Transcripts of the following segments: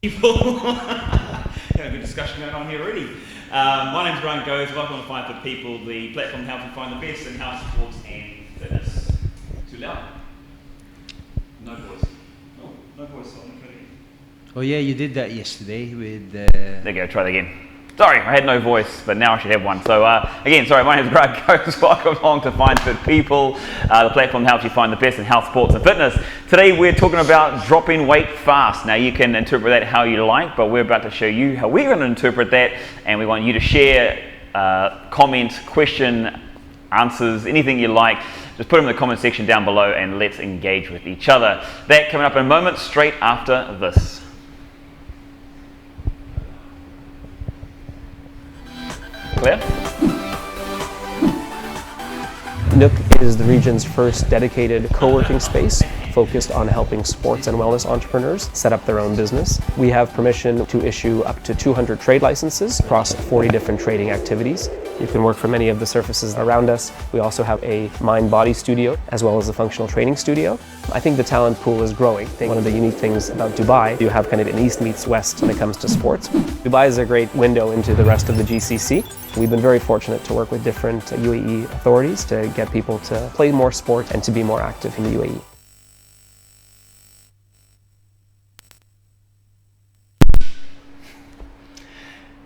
People. Having a good discussion going on here already. My name's Grant Goes. Welcome to Find for People, the platform that helps you find the best in health, sports and fitness. Too loud? No voice. Oh, no voice on the video. Oh yeah, you did that yesterday with... There you go, try that again. Sorry, I had no voice, but now I should have one. So again, sorry, my name is Grant Goes. Welcome along to Find Fit People, the platform that helps you find the best in health, sports and fitness. Today we're talking about dropping weight fast. Now you can interpret that how you like, but we're about to show you how we're going to interpret that, and we want you to share, comment, question, answers, anything you like. Just put them in the comment section down below and let's engage with each other. That coming up in a moment, straight after this. Clear? Nook is the region's first dedicated co-working space focused on helping sports and wellness entrepreneurs set up their own business. We have permission to issue up to 200 trade licenses across 40 different trading activities. You can work from any of the surfaces around us. We also have a mind-body studio as well as a functional training studio. I think the talent pool is growing. One of the unique things about Dubai, you have kind of an east meets west when it comes to sports. Dubai is a great window into the rest of the GCC. We've been very fortunate to work with different UAE authorities to get people to play more sport and to be more active in the UAE.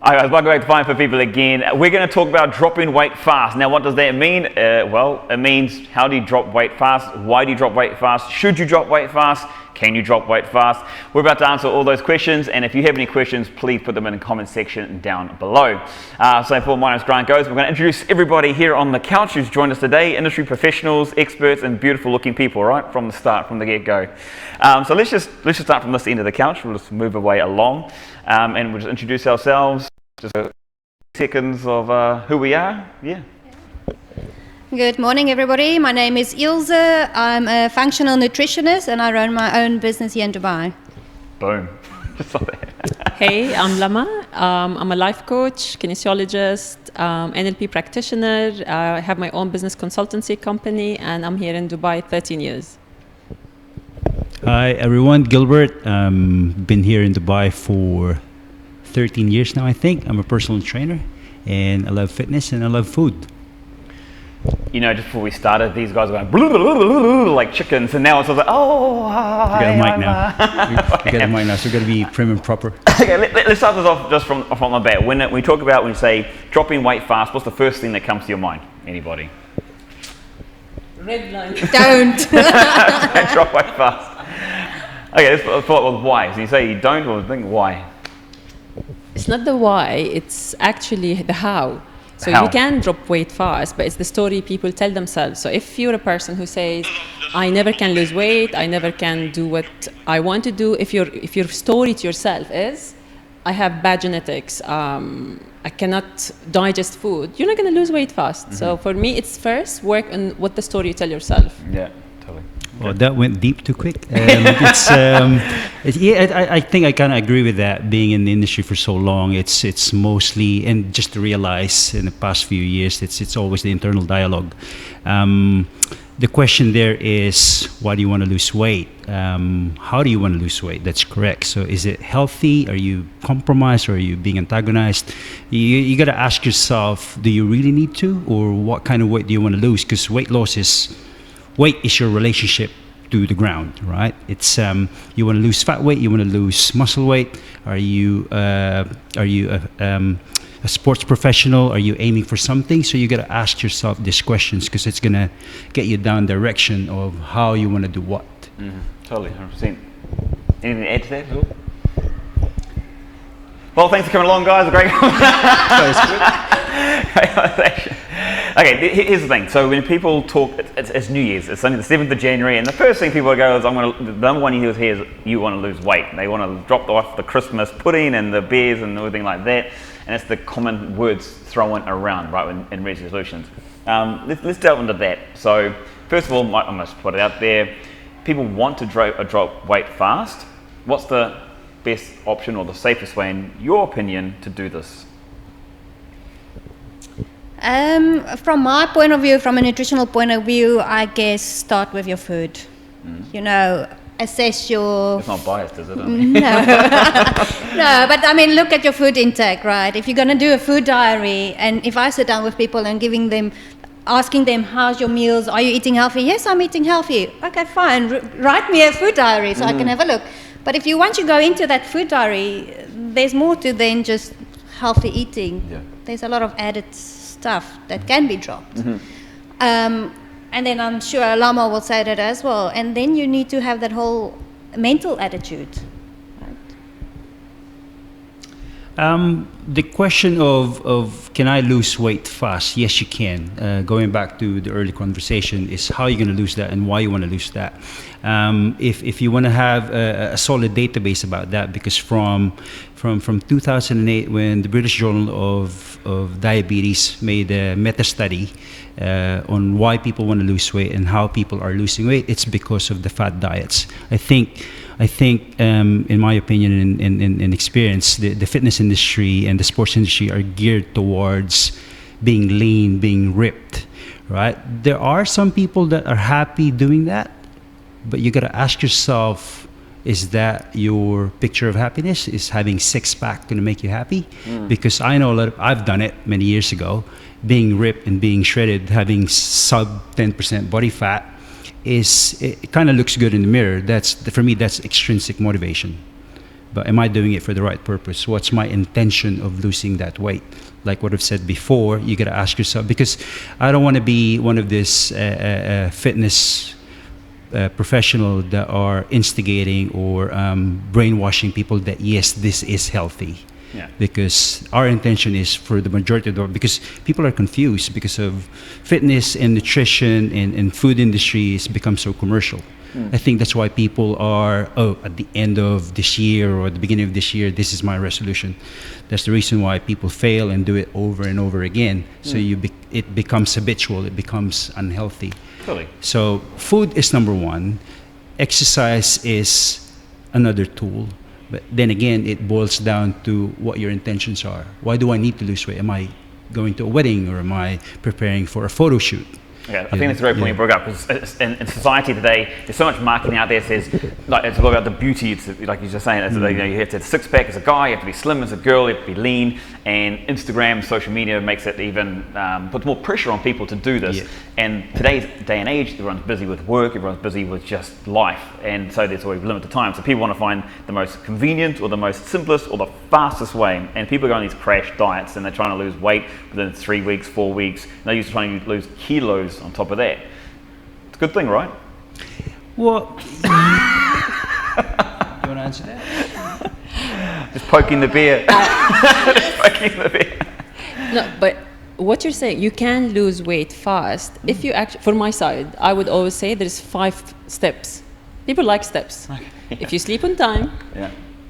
Hi guys, welcome back to Find for People again. We're going to talk about dropping weight fast. Now what does that mean? Well, it means how do you drop weight fast? Why do you drop weight fast? Should you drop weight fast? Can you drop weight fast? We're about to answer all those questions, and if you have any questions, please put them in the comment section down below. So for my name's Grant Goes, we're going to introduce everybody here on the couch who's joined us today, industry professionals, experts, and beautiful looking people, right? From the start, from the get-go. So let's just start from this end of the couch. We'll just move our way along, and we'll just introduce ourselves. Just a seconds of who we are. Yeah. Good morning, everybody. My name is Ilse. I'm a functional nutritionist and I run my own business here in Dubai. Boom. Just like that. Hey, I'm Lama. I'm a life coach, kinesiologist, NLP practitioner. I have my own business consultancy company and I'm here in Dubai 13 years. Hi everyone, Gilbert. Been here in Dubai for 13 years now, I think. I'm a personal trainer and I love fitness and I love food. You know, just before we started, these guys were going blah, blah, blah, blah, blah, like chickens, and now it's all like, oh, hi, We got a mic now. We got a mic now, so we've got to be prim and proper. Okay, let's start this off just from the bat. When we talk about, when you say dropping weight fast, what's the first thing that comes to your mind? Anybody? Red line. Don't. Drop weight fast. Okay, let's follow up with why. So you say you don't, or think why? It's not the why, it's actually the how. So How? you can drop weight fast, but it's the story people tell themselves. So if you're a person who says, I never can lose weight, I never can do what I want to do, if your story to yourself is, I have bad genetics, I cannot digest food, you're not going to lose weight fast. Mm-hmm. So for me, it's first work on what the story you tell yourself. Yeah, totally. Well, that went deep too quick. I think I kind of agree with that. Being in the industry for so long, it's mostly, and just to realize in the past few years, it's always the internal dialogue. The question there is, why do you want to lose weight? How do you want to lose weight? That's correct. So is it healthy? Are you compromised? Or are you being antagonized? You got to ask yourself, do you really need to? Or what kind of weight do you want to lose? Because weight is your relationship to the ground, right? It's you want to lose fat weight, you want to lose muscle weight. Are you a sports professional? Are you aiming for something? So you got to ask yourself these questions because it's gonna get you down direction of how you want to do what. Mm-hmm. Totally, 100%. Anything to add to that, Bill? Well, thanks for coming along, guys. A great conversation. Okay, here's the thing. So when people talk, it's New Year's. It's only the 7th of January, and the first thing people go is, the number one you hear is you want to lose weight. They want to drop off the Christmas pudding and the beers and everything like that. And it's the common words thrown around, right, in resolutions. Let's delve into that. So first of all, I must put it out there. People want to drop weight fast. What's the best option or the safest way, in your opinion, to do this? From my point of view, from a nutritional point of view, I guess start with your food. You know, assess your It's not biased, is it? No, but I mean, look at your food intake, right? If you're going to do a food diary, and if I sit down with people and asking them, how's your meals? Are you eating healthy? Yes, I'm eating healthy. Okay, fine. Write me a food diary so I can have a look. But if once you go into that food diary, there's more to than just healthy eating. Yeah. There's a lot of added stuff that can be dropped. And then I'm sure Lama will say that as well. And then you need to have that whole mental attitude. The question of can I lose weight fast? Yes, you can. Going back to the early conversation is how you're going to lose that and why you want to lose that. If you want to have a solid database about that, because from 2008, when the British Journal of Diabetes made a meta study on why people want to lose weight and how people are losing weight, it's because of the fad diets. I think, in my opinion and experience, the fitness industry and the sports industry are geared towards being lean, being ripped, right? There are some people that are happy doing that, but you got to ask yourself, is that your picture of happiness? Is having six-pack going to make you happy? Because I know I've done it many years ago, being ripped and being shredded, having sub 10% body fat, it kind of looks good in the mirror. For me, that's extrinsic motivation. But am I doing it for the right purpose? What's my intention of losing that weight? Like what I've said before, you got to ask yourself, because I don't want to be one of this fitness professional that are instigating or brainwashing people that yes, this is healthy. Yeah. Because our intention is for the majority of the, because people are confused because of fitness and nutrition and food industry has become so commercial. I think that's why people are, at the end of this year or the beginning of this year, this is my resolution. That's the reason why people fail and do it over and over again. So it becomes habitual, it becomes unhealthy. Totally. So food is number one. Exercise is another tool. But then again, it boils down to what your intentions are. Why do I need to lose weight? Am I going to a wedding or am I preparing for a photo shoot? Yeah, I think that's a great point you brought up, because in society today, there's so much marketing out there that says, like, it's all about the beauty. It's like you're just saying, it's, you have to have a six-pack as a guy, you have to be slim as a girl, you have to be lean, and Instagram, social media makes it even, puts more pressure on people to do this. Yeah. And today's day and age, everyone's busy with work, everyone's busy with just life, and so there's always limited time. So people want to find the most convenient or the most simplest or the fastest way, and people go on these crash diets and they're trying to lose weight within 3 weeks, 4 weeks, and they're used to trying to lose kilos on top of that. It's a good thing, right? Well, you want to answer that? Just poking the bear. Just poking the bear. No, but what you're saying, you can lose weight fast. If you actually, for my side, I would always say there's 5 steps. People like steps. Okay. Yeah. If you sleep on time,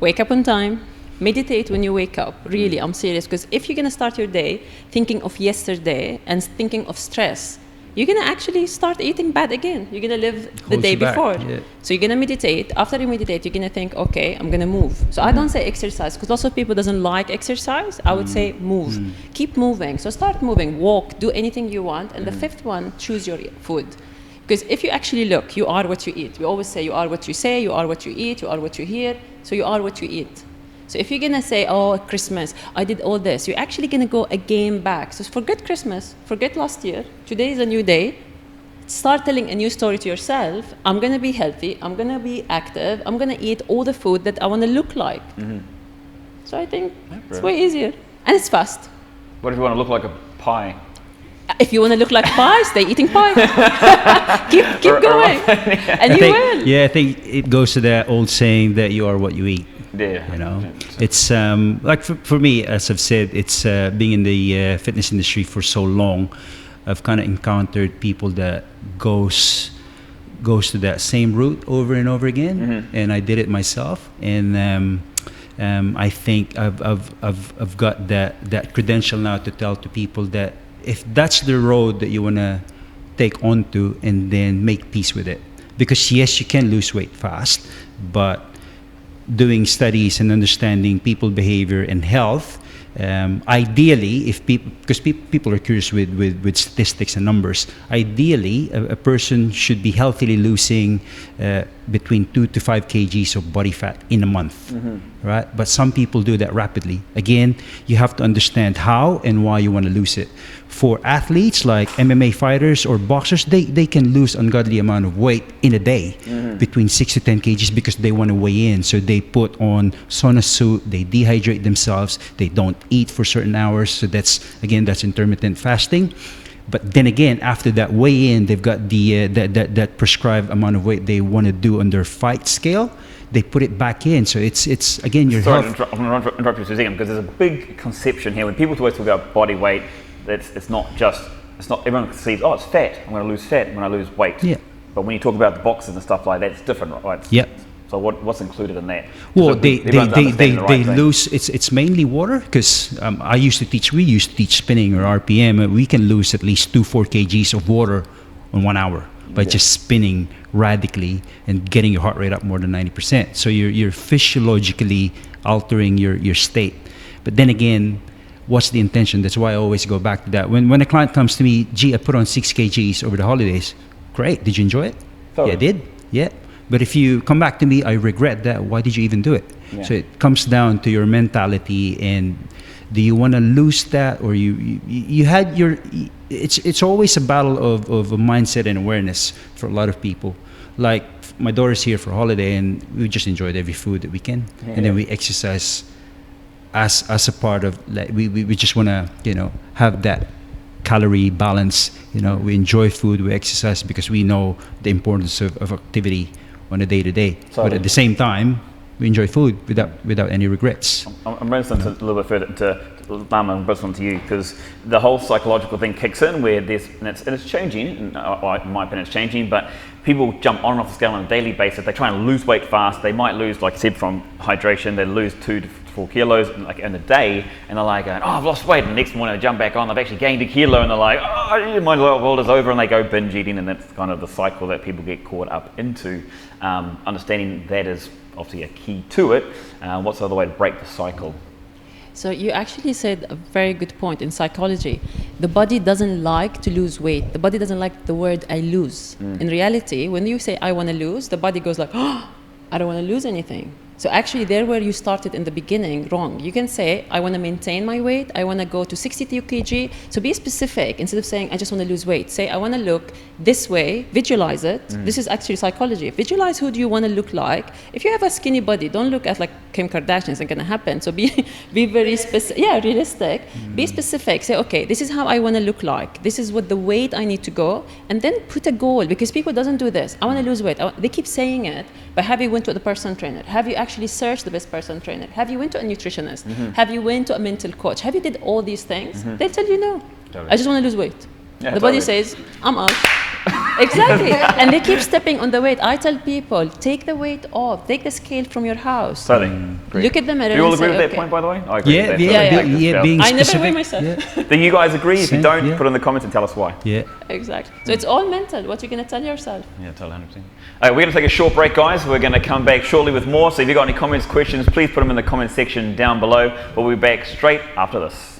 wake up on time, meditate when you wake up. Really, I'm serious. Because if you're going to start your day thinking of yesterday and thinking of stress, you're going to actually start eating bad again. You're going to live the day before. Yeah. So you're going to meditate. After you meditate, you're going to think, okay, I'm going to move. So I don't say exercise, because lots of people doesn't like exercise. I would say move. Keep moving. So start moving, walk, do anything you want. And the 5th one, choose your food. Because if you actually look, you are what you eat. We always say you are what you say, you are what you eat, you are what you hear. So you are what you eat. So if you're going to say, oh, Christmas, I did all this, you're actually going to go again back. So forget Christmas, forget last year. Today is a new day. Start telling a new story to yourself. I'm going to be healthy. I'm going to be active. I'm going to eat all the food that I want to look like. So I think it's way easier. And it's fast. What if you want to look like a pie? If you want to look like pie, stay eating pie. keep going. And you will. Yeah, I think it goes to that old saying that you are what you eat. Yeah. You know, it's like for me, as I've said, it's being in the fitness industry for so long, I've kind of encountered people that goes to that same route over and over again, and I did it myself, and I think I've got that credential now to tell to people that if that's the road that you want to take onto, and then make peace with it, because yes, you can lose weight fast, but doing studies and understanding people behavior and health, Ideally, if people, because people are curious with statistics and numbers, ideally a person should be healthily losing between 2 to 5 kgs of body fat in a month, right? But some people do that rapidly. Again, you have to understand how and why you want to lose it. For athletes like MMA fighters or boxers, they can lose ungodly amount of weight in a day, between 6 to 10 kgs, because they want to weigh in. So they put on sauna suit, they dehydrate themselves, they don't eat for certain hours. So that's intermittent fasting. But then again, after that weigh-in, they've got the that prescribed amount of weight they want to do on their fight scale. They put it back in. So it's again your Sorry health. I'm going to interrupt you for a second, because there's a big conception here when people always talk about body weight. It's not everyone sees, oh, it's fat. I'm going to lose fat when I lose weight. Yeah. But when you talk about the boxes and stuff like that, it's different, right? Yeah. So what's included in that? Well, So everyone's understanding the right they thing. lose. It's mainly water, because we used to teach spinning or RPM. And we can lose at least 2-4 kgs of water in 1 hour by just spinning radically and getting your heart rate up more than 90%. So you're physiologically altering your state. But then again, what's the intention? That's why I always go back to that. When a client comes to me, gee, I put on 6 kgs over the holidays. Great. Did you enjoy it? Totally. Yeah, I did. Yeah. But if you come back to me, I regret that. Why did you even do it? Yeah. So it comes down to your mentality, and do you want to lose that, or you had your? It's always a battle of a mindset and awareness for a lot of people. Like my daughter's here for holiday, and we just enjoyed every food that we can, and then we exercise as a part of, like, we just want to have that calorie balance. We enjoy food, we exercise because we know the importance of activity on a day-to-day. But at the same time, we enjoy food without any regrets. I'm bringing this a little bit further to Lama, and bring to you, because the whole psychological thing kicks in where it's changing, and in my opinion it's changing, but people jump on and off the scale on a daily basis. They try and lose weight fast. They might lose, like I said, from hydration, they lose 2 to 4 kilos in a day, and they're like, oh, I've lost weight, and the next morning they jump back on, they've actually gained a kilo, and they're like, oh, my world is over, and they go binge eating, and that's kind of the cycle that people get caught up into. Understanding that is obviously a key to it. What's the other way to break the cycle? So you actually said a very good point. In psychology, the body doesn't like to lose weight. The body doesn't like the word I lose. In reality, when you say I want to lose, the body goes like, oh, I don't want to lose anything. So actually there where you started in the beginning, wrong. You can say, I want to maintain my weight. I want to go to 62 kg. So be specific. Instead of saying, I just want to lose weight, say, I want to look this way, visualize it. This is actually psychology. Visualize who do you want to look like. If you have a skinny body, don't look at like Kim Kardashian, it's not going to happen. So be very specific. Yeah, realistic. Be specific. Say, okay, this is how I want to look like. This is what the weight I need to go. And then put a goal, because people doesn't do this. I want to lose weight. They keep saying it, but have you went to the personal trainer? Have you actually searched the best personal trainer? Have you went to a nutritionist? Have you went to a mental coach? Have you did all these things? They'll tell you no. Totally. I just want to lose weight. Yeah, the body totally. says, I'm out. Exactly. And they keep stepping on the weight. I tell people, take the weight off. Take the scale from your house. Totally. Great. Look at the mirror Do you all and agree say, with that okay. point, by the way? I agree with that. Yeah. Being I never specific. weigh myself. Yeah. Do you guys agree? If you Same, don't, yeah. put in the comments and tell us why. Yeah. Exactly. So it's all mental. What you're going to tell yourself. Yeah, totally, 100%. We're going to take a short break, guys. We're going to come back shortly with more. So if you've got any comments, questions, please put them in the comment section down below. We'll be back straight after this.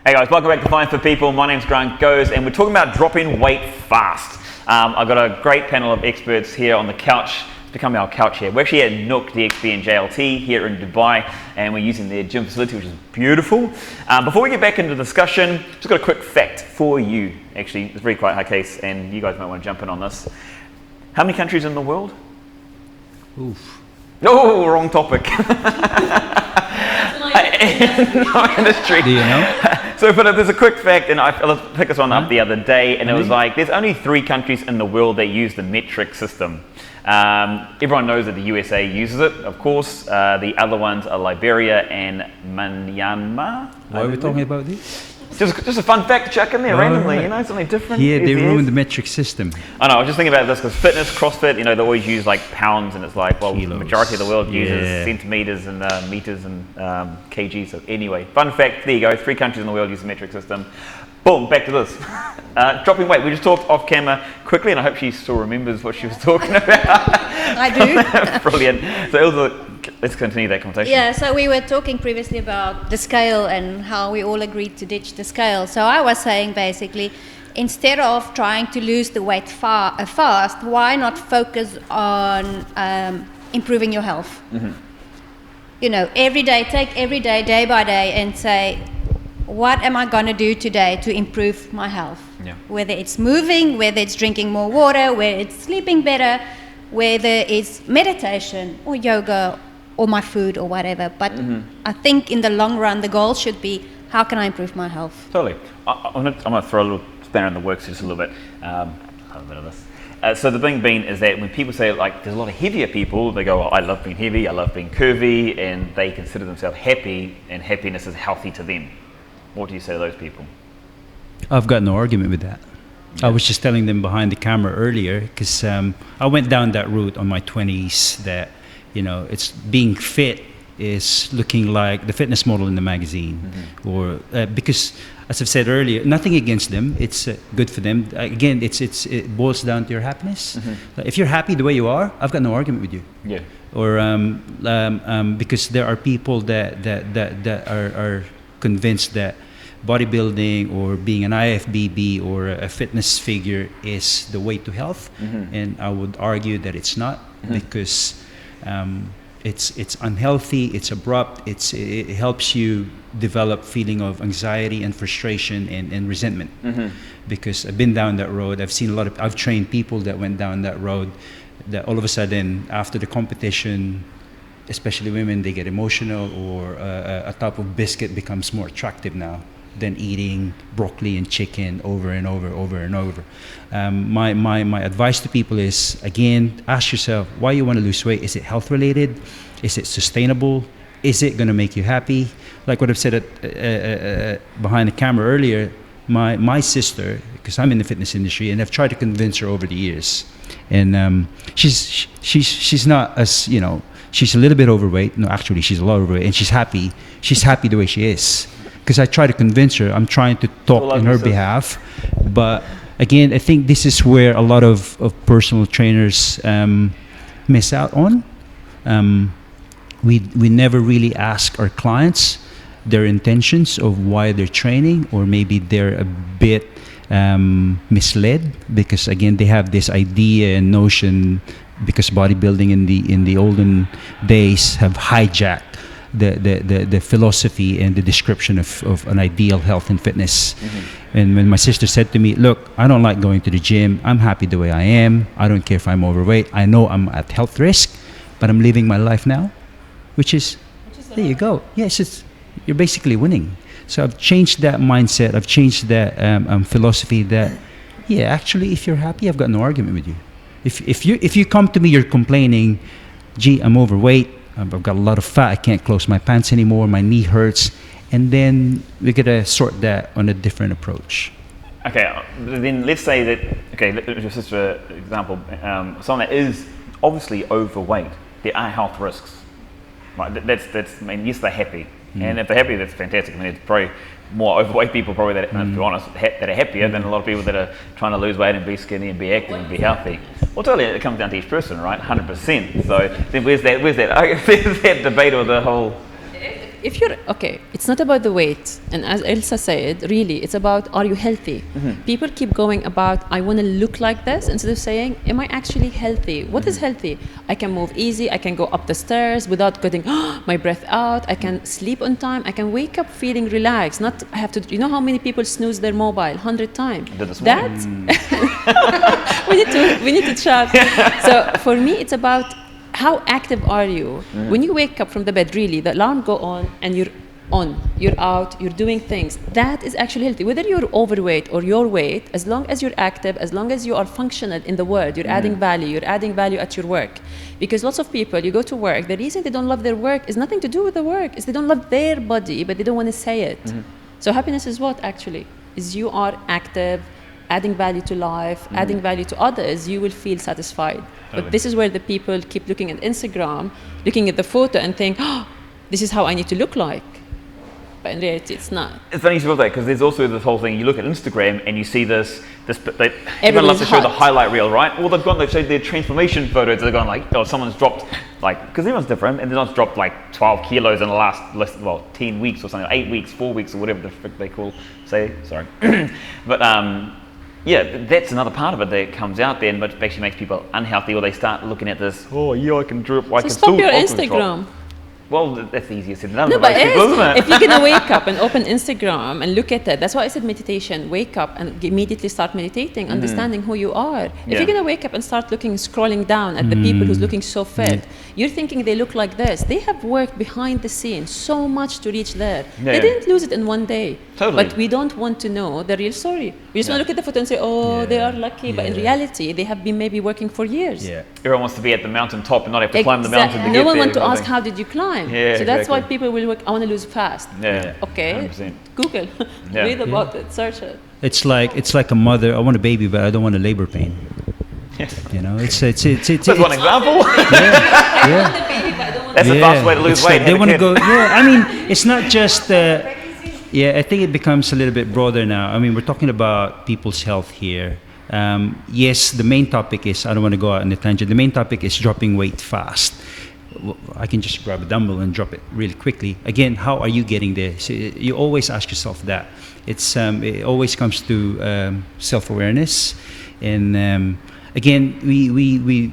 Hey guys, welcome back to Fine for People. My name's Grant Goes, and we're talking about dropping weight fast. I've got a great panel of experts here on the couch. It's become our couch here. We're actually at Nook DXB and JLT here in Dubai, and we're using their gym facility, which is beautiful. Before we get back into the discussion, just got a quick fact for you. Actually, it's really quite high case, and you guys might want to jump in on this. How many countries in the world? Oof. Oh, wrong topic. Industry. Do you know? So, but there's a quick fact, and I picked this one up the other day, and it was like, there's only 3 countries in the world that use the metric system. Everyone knows that the USA uses it, of course. The other ones are Liberia and Myanmar. Why are we talking about this? Just a fun fact to chuck in there randomly, right. you know, something different. Yeah, they Easy ruined as. the metric system. I know, I was just thinking about this because fitness, CrossFit, you know, they always use like pounds, and it's like, well, Kilos. the majority of the world uses Yeah. centimeters and meters and kgs. So anyway, fun fact, there you go, 3 countries in the world use the metric system. Boom, back to this. Dropping weight, we just talked off camera quickly, and I hope she still remembers what she was talking about. I do. Brilliant. So Ilse, let's continue that conversation. Yeah, so we were talking previously about the scale and how we all agreed to ditch the scale. So I was saying basically, instead of trying to lose the weight fast, why not focus on improving your health? Mm-hmm. You know, every day, take every day, day by day, and say, what am I going to do today to improve my health? Yeah. Whether it's moving, whether it's drinking more water, whether it's sleeping better, whether it's meditation or yoga or my food or whatever. But I think in the long run, the goal should be, how can I improve my health? Totally. I'm going to throw a little spanner in the works just a little bit. Have a bit of this. So the thing being is that when people say, like, there's a lot of heavier people, they go, oh, I love being heavy, I love being curvy, and they consider themselves happy, and happiness is healthy to them. What do you say to those people? I've got no argument with that. I was just telling them behind the camera earlier, because I went down that route on my 20s that, you know, it's being fit is looking like the fitness model in the magazine. Or because, as I've said earlier, nothing against them. It's good for them. Again, it boils down to your happiness. If you're happy the way you are, I've got no argument with you. Yeah. Or because there are people that are convinced that bodybuilding or being an IFBB or a fitness figure is the way to health, and I would argue that it's not, because it's unhealthy, it's abrupt, it helps you develop feeling of anxiety and frustration and resentment. Because I've been down that road. I've trained people that went down that road, that all of a sudden after the competition, especially women, they get emotional, or a type of biscuit becomes more attractive now than eating broccoli and chicken over and over. My advice to people is, again, ask yourself why you want to lose weight. Is it health related? Is it sustainable? Is it going to make you happy? Like what I've said behind the camera earlier, my sister, because I'm in the fitness industry, and I've tried to convince her over the years, and she's not as, you know, she's a little bit overweight. No, actually, she's a lot overweight, and she's happy. She's happy the way she is. Because I try to convince her, I'm trying to talk on her behalf. But again, I think this is where a lot of personal trainers miss out on. We never really ask our clients their intentions of why they're training, or maybe they're a bit misled, because again, they have this idea and notion, because bodybuilding in the olden days have hijacked the philosophy and the description of an ideal health and fitness. And when my sister said to me, look, I don't like going to the gym, I'm happy the way I am, I don't care if I'm overweight, I know I'm at health risk, but I'm living my life now, which is there you go. Yes, you're basically winning. So I've changed that mindset, I've changed that philosophy that, yeah, actually, if you're happy, I've got no argument with you. If you come to me, you're complaining, gee, I'm overweight, I've got a lot of fat, I can't close my pants anymore, my knee hurts, and then we're gonna sort that on a different approach. Okay, then let's say that, okay, just for example, someone that is obviously overweight, there are health risks. Right? That's I mean, yes, they're happy. And if they're happy, that's fantastic. I mean, it's probably more overweight people probably that, to be honest, that are happier than a lot of people that are trying to lose weight and be skinny and be active and be healthy. Well, totally, it comes down to each person, right? 100%. So then where's that debate or the whole... if you're okay, it's not about the weight. And as Elsa said, really, it's about, are you healthy? People keep going about, I want to look like this, instead of saying, am I actually healthy? What is healthy? I can move easy. I can go up the stairs without getting my breath out. I can sleep on time. I can wake up feeling relaxed. Not I have to. You know how many people snooze their mobile 100 times? That we need to chat. So for me, it's about, how active are you? When you wake up from the bed, really, the alarm go on and you're out, you're doing things. That is actually healthy. Whether you're overweight or your weight, as long as you're active, as long as you are functional in the world, you're adding value. You're adding value at your work. Because lots of people, you go to work, the reason they don't love their work is nothing to do with the work. Is they don't love their body, but they don't want to say it. So happiness is what, actually? Is you are active, adding value to life, adding value to others, you will feel satisfied. But this is where the people keep looking at Instagram, looking at the photo and think, this is how I need to look like. But in reality, it's not. It's funny you say that, because there's also this whole thing, you look at Instagram and you see this everyone Everyone's loves to show the hot. highlight reel, right? Well, they've showed their transformation photos, they're going like, oh, someone's dropped, like, because everyone's different, and someone's dropped like 12 kilos in the last, 10 weeks or something, 8 weeks, 4 weeks, or whatever the frick they sorry. But, yeah, that's another part of it that comes out there, and which actually makes people unhealthy, or they start looking at this, oh yeah, I can drip, I So can stop still your ultra drop. Instagram. Well, that's easier said than done No, for but most people, isn't it? if you're gonna wake up and open Instagram and look at it, that's why I said meditation. Wake up and immediately start meditating, understanding who you are. If Yeah. you're gonna wake up and start scrolling down at the people who's looking so fit, you're thinking they look like this. They have worked behind the scenes so much to reach there. Yeah. They didn't lose it in one day. Totally. But we don't want to know the real story. We just want to look at the photo and say, oh, they are lucky. But in reality, they have been maybe working for years. Yeah. Everyone wants to be at the mountain top and not have to climb the mountain to No get one there. wants to kind of ask, thing. how did you climb? Yeah, So that's why exactly. people will work, I want to lose fast. Yeah. Okay, 100%. Google, Yeah. read about it, search it. It's like a mother. I want a baby, but I don't want a labor pain. You know, it's That's one example. yeah. That's the fast way to lose It's weight. like they have a want to kid. go. Yeah, I mean, it's not just. I think it becomes a little bit broader now. I mean, we're talking about people's health here. Yes, the main topic is. I don't want to go out on a tangent. The main topic is dropping weight fast. I can just grab a dumbbell and drop it really quickly. Again, how are you getting there? So you always ask yourself that. It always comes to self-awareness, and again, we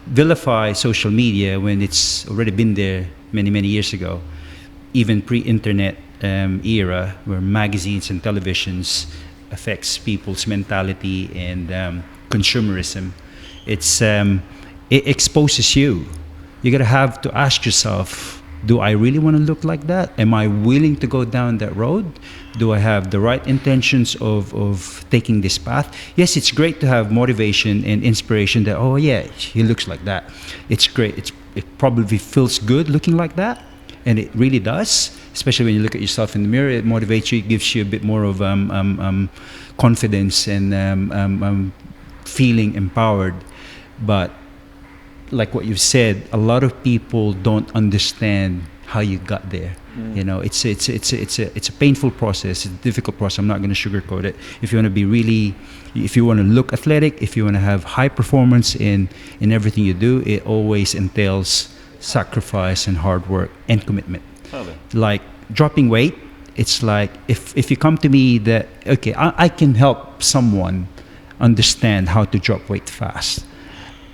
vilify social media when it's already been there many years ago, even pre-internet era, where magazines and televisions affects people's mentality and consumerism. It exposes you. You're gonna have to ask yourself, do I really want to look like that? Am I willing to go down that road? Do I have the right intentions of taking this path? Yes, it's great to have motivation and inspiration that, oh yeah, he looks like that. It's great. It probably feels good looking like that, and it really does. Especially when you look at yourself in the mirror, it motivates you. It gives you a bit more of confidence and feeling empowered. But like what you've said, a lot of people don't understand how you got there. You know, it's a painful process. It's a difficult process. I'm not going to sugarcoat it. If you want to be if you want to look athletic, if you want to have high performance in everything you do, it always entails sacrifice and hard work and commitment. Totally. Like dropping weight, it's like if you come to me that, okay, I can help someone understand how to drop weight fast.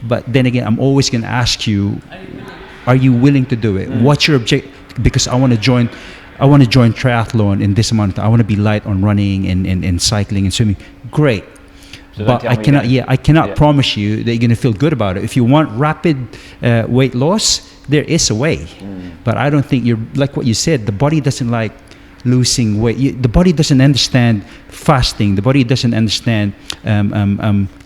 But then again, I'm always going to ask you, are you willing to do it? What's your objective? Because I want to join triathlon in this amount of time. I want to be light on running and cycling and swimming. Great. So don't But tell I me cannot. that. Yeah, I cannot Yeah. promise you that you're going to feel good about it. If you want rapid weight loss, there is a way. But I don't think you're like what you said. The body doesn't like losing weight. The body doesn't understand fasting. The body doesn't understand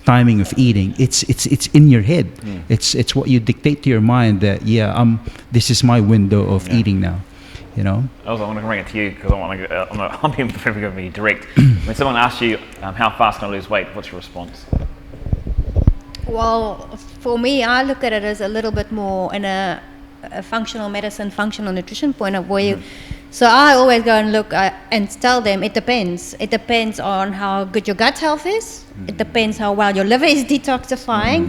timing of eating. It's in your head. It's what you dictate to your mind that this is my window of eating now. You know. Also, I want to bring it to you because I'm being going to be direct. When someone asks you how fast can I lose weight, what's your response? Well, for me, I look at it as a little bit more in a functional medicine, functional nutrition point of view. So I always go and look and tell them it depends. It depends on how good your gut health is. It depends how well your liver is detoxifying.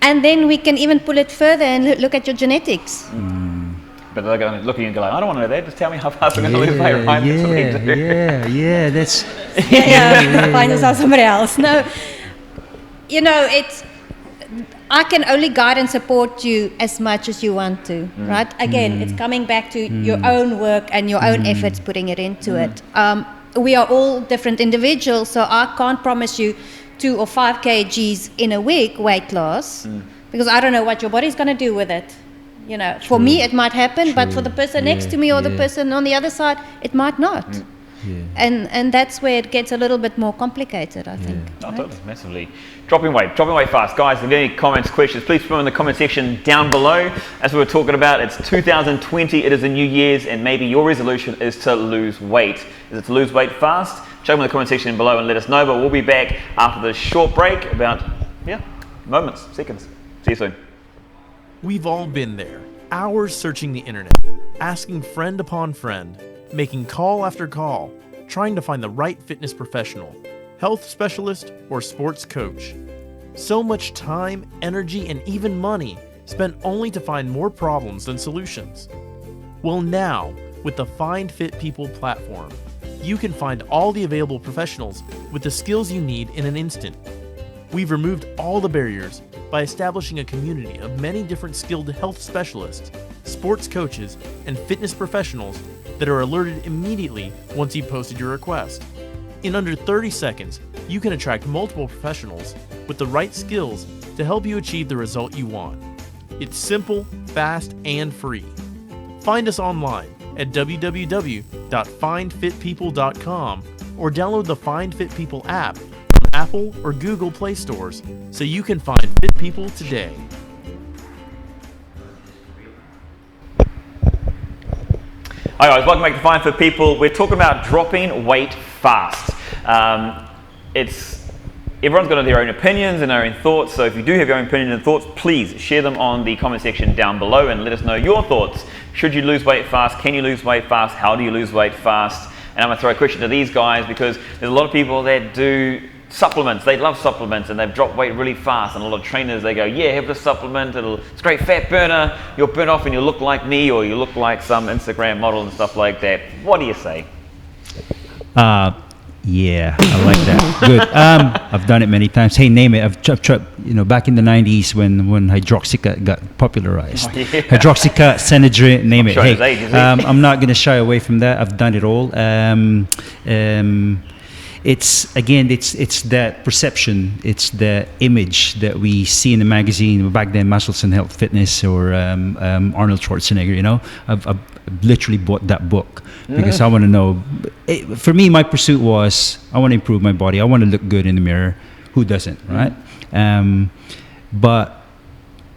And then we can even pull it further and look at your genetics. But they're going to look at you and go like, I don't want to know that. Just tell me how fast I'm going to lose weight, right? That's what they do. That's Find yourself somebody else. No, you know, I can only guide and support you as much as you want to, right? Again, it's coming back to your own work and your own efforts, putting it into it. We are all different individuals, so I can't promise you 2 or 5 kgs in a week weight loss because I don't know what your body's going to do with it. You know, for me it might happen, but for the person next to me or the person on the other side, it might not. And that's where it gets a little bit more complicated, I think. Oh, totally, massively. Dropping weight fast. Guys, if you have any comments, questions, please put them in the comment section down below. As we were talking about, it's 2020, it is a new year's, and maybe your resolution is to lose weight. Is it to lose weight fast? Chuck them in the comment section below and let us know, but we'll be back after this short break, about, moments, seconds. See you soon. We've all been there, hours searching the internet, asking friend upon friend, making call after call, trying to find the right fitness professional, health specialist, or sports coach. So much time, energy, and even money spent only to find more problems than solutions. Well, now, with the Find Fit People platform, you can find all the available professionals with the skills you need in an instant. We've removed all the barriers by establishing a community of many different skilled health specialists, sports coaches, and fitness professionals that are alerted immediately once you've posted your request. In under 30 seconds, you can attract multiple professionals with the right skills to help you achieve the result you want. It's simple, fast, and free. Find us online at www.findfitpeople.com or download the Find Fit People app from Apple or Google Play stores so you can find fit people today. Hi guys, welcome back to Find Fit People. We're talking about dropping weight fast. Everyone's got their own opinions and their own thoughts, so if you do have your own opinions and thoughts, please share them on the comment section down below and let us know your thoughts. Should you lose weight fast? Can you lose weight fast? How do you lose weight fast? And I'm going to throw a question to these guys because there's a lot of people that do supplements. They love supplements and they've dropped weight really fast, and a lot of trainers, they go, yeah, have this supplement, it's a great fat burner, you'll burn off and you'll look like me or you look like some Instagram model and stuff like that. What do you say? Yeah, I like that. Good. I've done it many times. Hey, name it. I've tried, back in the 90s when Hydroxycut got popularized. Hydroxycut, Senadrin, name it. Hey, I'm not going to shy away from that. I've done it all. It's that perception, it's the image that we see in the magazine back then, Muscles and Health Fitness or Arnold Schwarzenegger. I've literally bought that book because I want to know. For me, my pursuit was I want to improve my body. I want to look good in the mirror. Who doesn't, right? But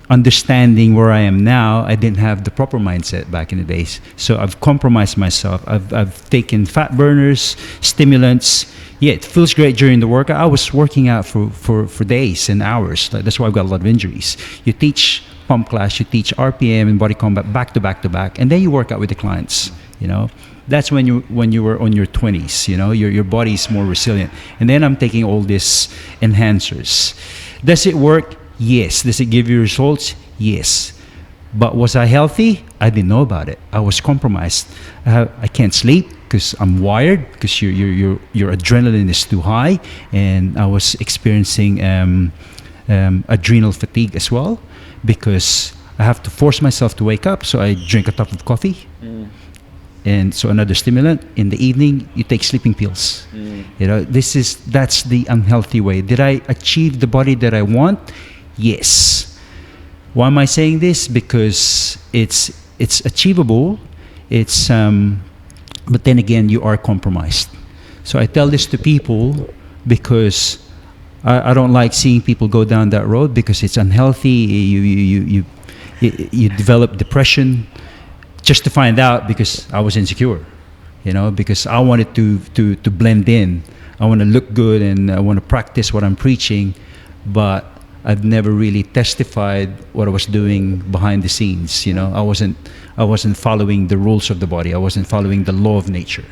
understanding where I am now, I didn't have the proper mindset back in the days. So I've compromised myself. I've taken fat burners, stimulants. Yeah, it feels great during the workout. I was working out for days and hours. That's why I've got a lot of injuries. You teach pump class, you teach RPM and body combat back to back to back, and then you work out with the clients. That's when you were on your 20s. Your body is more resilient. And then I'm taking all these enhancers. Does it work? Yes. Does it give you results? Yes. But was I healthy? I didn't know about it. I was compromised. I can't sleep because I'm wired, because your adrenaline is too high, and I was experiencing adrenal fatigue as well because I have to force myself to wake up. So I drink a cup of coffee, and so another stimulant. In the evening, you take sleeping pills. That's the unhealthy way. Did I achieve the body that I want? Yes. Why am I saying this? Because it's achievable. But then again, you are compromised. So I tell this to people because I don't like seeing people go down that road because it's unhealthy. You develop depression just to find out because I was insecure, because I wanted to blend in. I want to look good and I want to practice what I'm preaching, but I've never really testified what I was doing behind the scenes. I wasn't following the rules of the body. I wasn't following the law of nature.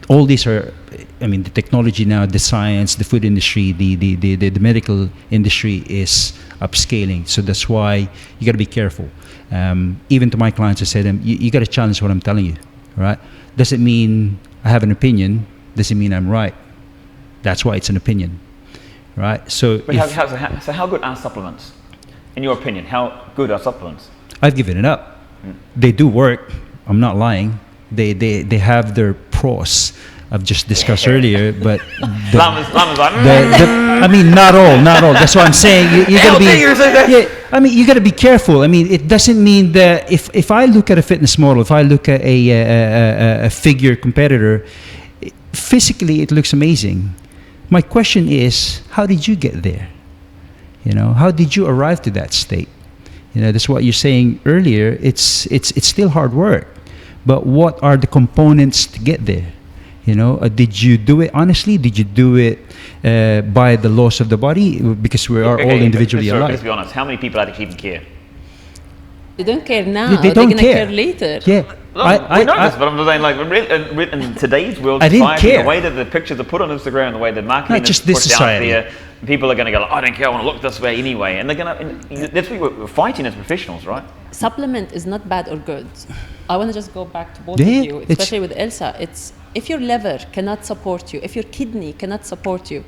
all these are, I mean, the technology now, the science, the food industry, the medical industry is upscaling. So that's why you got to be careful. Even to my clients, I said, you got to challenge what I'm telling you, right? Doesn't mean I have an opinion. Doesn't mean I'm right. That's why it's an opinion, right? So, But how good are supplements? In your opinion, how good are supplements? I've given it up. They do work. I'm not lying. They have their pros. I've just discussed earlier, but Lama's like, I mean, not all. That's what I'm saying. You gotta be. Yeah, I mean, you gotta be careful. I mean, it doesn't mean that if I look at a fitness model, if I look at a figure competitor, physically it looks amazing. My question is, how did you get there? You know, how did you arrive to that state? You know, that's what you're saying earlier. It's still hard work, but what are the components to get there? You know, did you do it honestly? Did you do it by the laws of the body? Because we are all individually Let's alive. be honest. How many people actually even care? They don't care now. Yeah, they don't They're care. gonna care later. Yeah, We know this, but I'm just saying, like, in today's world, I didn't society, care. the way that the pictures are put on Instagram, the way the marketing Not just is this pushed out society. there, people are going to go, I don't care, I want to look this way anyway. And they're going to, that's what we're fighting as professionals, right? Supplement is not bad or good. I want to just go back to both Yeah, of you, especially with Elsa. It's if your liver cannot support you, if your kidney cannot support you,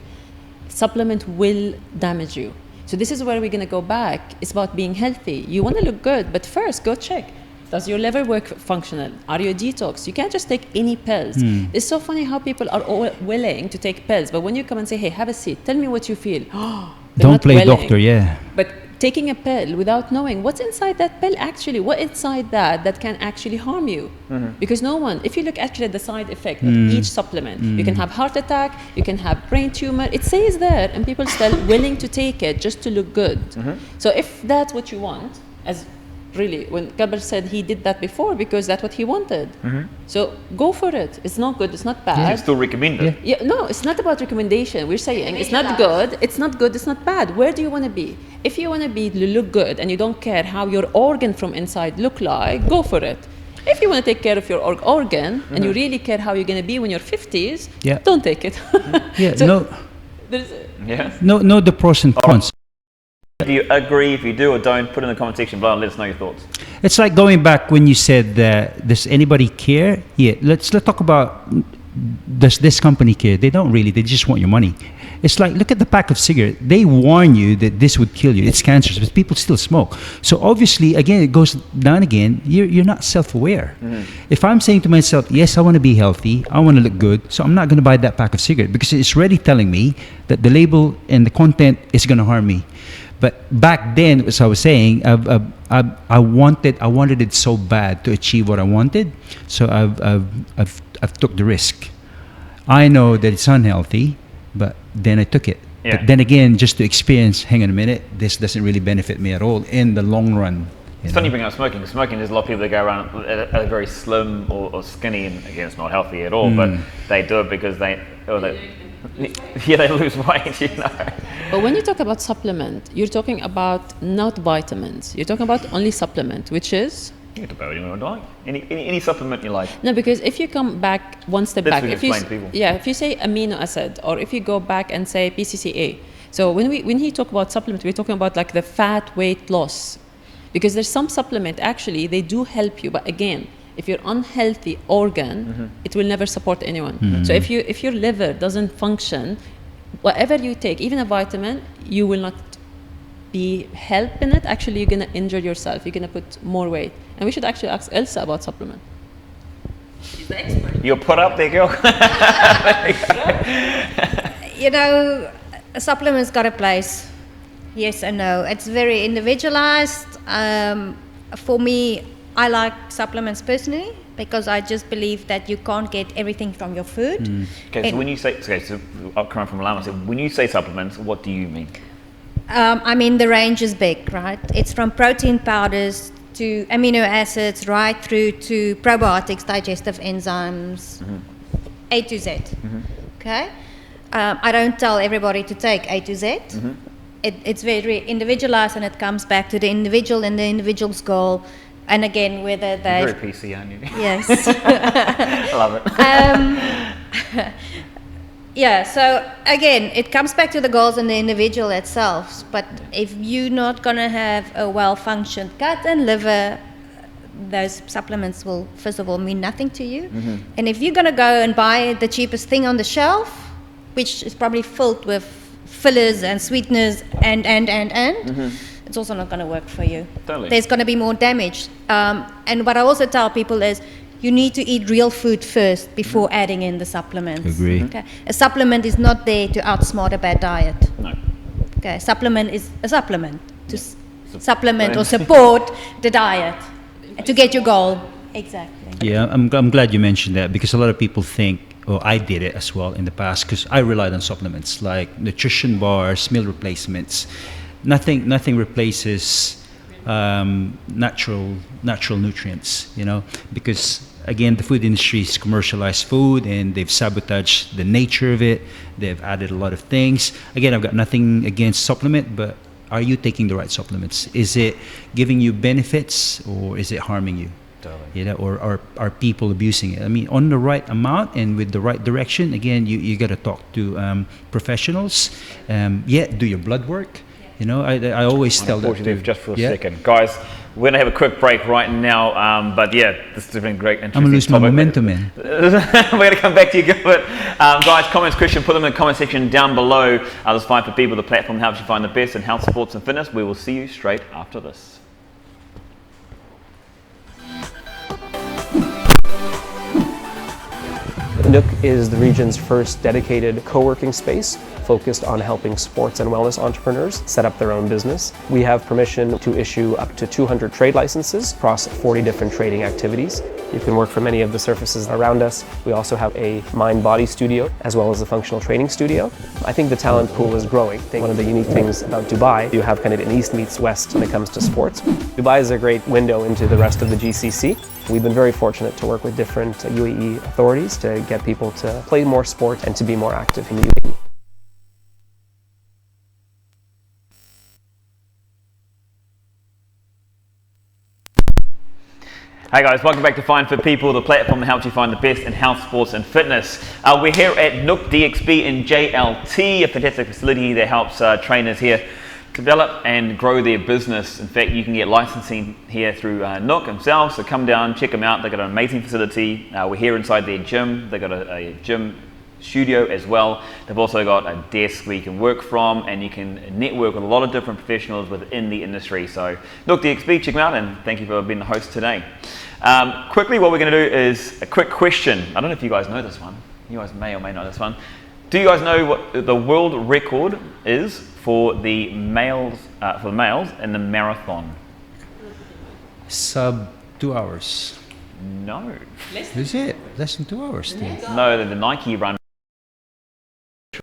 supplement will damage you. So this is where we're going to go back. It's about being healthy. You want to look good, but first go check. Does your liver work functional? Are you a detox? You can't just take any pills. It's so funny how people are all willing to take pills, but when you come and say, hey, have a seat, tell me what you feel. They're don't not play willing. doctor. Yeah. But taking a pill without knowing what's inside that pill actually, what inside that can actually harm you. Because no one, if you look actually at the side effect of each supplement, you can have heart attack, you can have brain tumor, it says there, and people still willing to take it just to look good. So if that's what you want, as really, when Gabor said he did that before because that's what he wanted. So go for it. It's not good, it's not bad. You still recommend it. Yeah, no, it's not about recommendation. We're saying it's not good, it's not good, it's not bad. Where do you want to be? If you want to be look good and you don't care how your organ from inside look like, go for it. If you want to take care of your organ and you really care how you're going to be when you're 50s, Yeah. don't take it. Yeah. So there's Yeah. No, the pros and cons. Do you agree? If you do or don't, put in the comment section below and let us know your thoughts. It's like going back when you said that, does anybody care? Yeah, let's talk about, does this company care? They don't really, they just want your money. It's like, look at the pack of cigarettes. They warn you that this would kill you. It's cancerous, but people still smoke. So obviously, again, it goes down again. You're not self-aware. If I'm saying to myself, yes, I want to be healthy, I want to look good, so I'm not going to buy that pack of cigarettes because it's already telling me that the label and the content is going to harm me. But back then, as I was saying, I wanted it so bad to achieve what I wanted. So I've took the risk. I know that it's unhealthy, but then I took it. Yeah. But then again, just to experience, hang on a minute, this doesn't really benefit me at all in the long run. It's funny you bring up smoking. Because smoking, there's a lot of people that go around are very slim or skinny, and again, it's not healthy at all. But they do it because they lose weight. You know. But when you talk about supplement, you're talking about not vitamins. You're talking about only supplement, which is? You can talk about anyone you like. Any supplement you like. No, because if you come back one step This back, will if you explain to people. if you say amino acid, or if you go back and say PCCA. So when he talk about supplement, we're talking about like the fat weight loss, because there's some supplement actually they do help you, but again, if you're unhealthy organ, it will never support anyone. So if your liver doesn't function, whatever you take, even a vitamin, you will not be helping it. Actually, you're gonna injure yourself. You're gonna put more weight. And we should actually ask Elsa about supplement. She's the expert. You're put up there, girl. You know, a supplement's got a place. Yes and no. It's very individualized. For me, I like supplements personally because I just believe that you can't get everything from your food. Okay, so when you say, so I'll come from Lama. So when you say supplements, what do you mean? I mean, the range is big, right? It's from protein powders to amino acids, right through to probiotics, digestive enzymes, A to Z. Okay? I don't tell everybody to take A to Z. It's very individualized, and it comes back to the individual and the individual's goal And again, whether they Very PC, aren't you? yes. I love it. Yeah, so again, it comes back to the goals and the individual itself. But if you're not going to have a well-functioned gut and liver, those supplements will, first of all, mean nothing to you. And if you're going to go and buy the cheapest thing on the shelf, which is probably filled with fillers and sweeteners and it's also not going to work for you. Totally. There's going to be more damage. And what I also tell people is, you need to eat real food first before adding in the supplements. Agree. Okay? A supplement is not there to outsmart a bad diet. No. Okay, supplement is a supplement to supplement or support the diet to get your goal. Exactly. Yeah, I'm glad you mentioned that, because a lot of people think, oh, I did it as well in the past, because I relied on supplements like nutrition bars, meal replacements. Nothing replaces natural nutrients, because again, the food industry is commercialized food and they've sabotaged the nature of it. They've added a lot of things. Again, I've got nothing against supplement, but are you taking the right supplements? Is it giving you benefits or is it harming you? Totally. Or are people abusing it? I mean, on the right amount and with the right direction, again, you got to talk to professionals. Do your blood work. I always tell that Unfortunately, to, just for a second. Guys, we're going to have a quick break right now. But yeah, this has been great. I'm going to lose my momentum in. We're going to come back to you, Gilbert. Guys, comments, question, put them in the comment section down below. There's Find for People, the platform that helps you find the best in health, sports and fitness. We will see you straight after this. Nook is the region's first dedicated co-working space focused on helping sports and wellness entrepreneurs set up their own business. We have permission to issue up to 200 trade licenses across 40 different trading activities. You can work from any of the surfaces around us. We also have a mind-body studio as well as a functional training studio. I think the talent pool is growing. I think one of the unique things about Dubai, you have kind of an east meets west when it comes to sports. Dubai is a great window into the rest of the GCC. We've been very fortunate to work with different UAE authorities to get people to play more sport and to be more active in the UAE. Hey guys, welcome back to Find for People, the platform that helps you find the best in health, sports and fitness. We're here at Nook DXB in JLT, a fantastic facility that helps trainers here develop and grow their business. In fact, you can get licensing here through Nook themselves, so come down, check them out. They've got an amazing facility. We're here inside their gym. They've got a gym studio as well. They've also got a desk where you can work from and you can network with a lot of different professionals within the industry. So Nook DXB, check them out, and thank you for being the host today. Quickly, what we're going to do is a quick question. I don't know if you guys know this one. You guys may or may not know this one. Do you guys know what the world record is for the males in the marathon? Sub 2 hours. No. Is it? Less than 2 hours still. No, the Nike run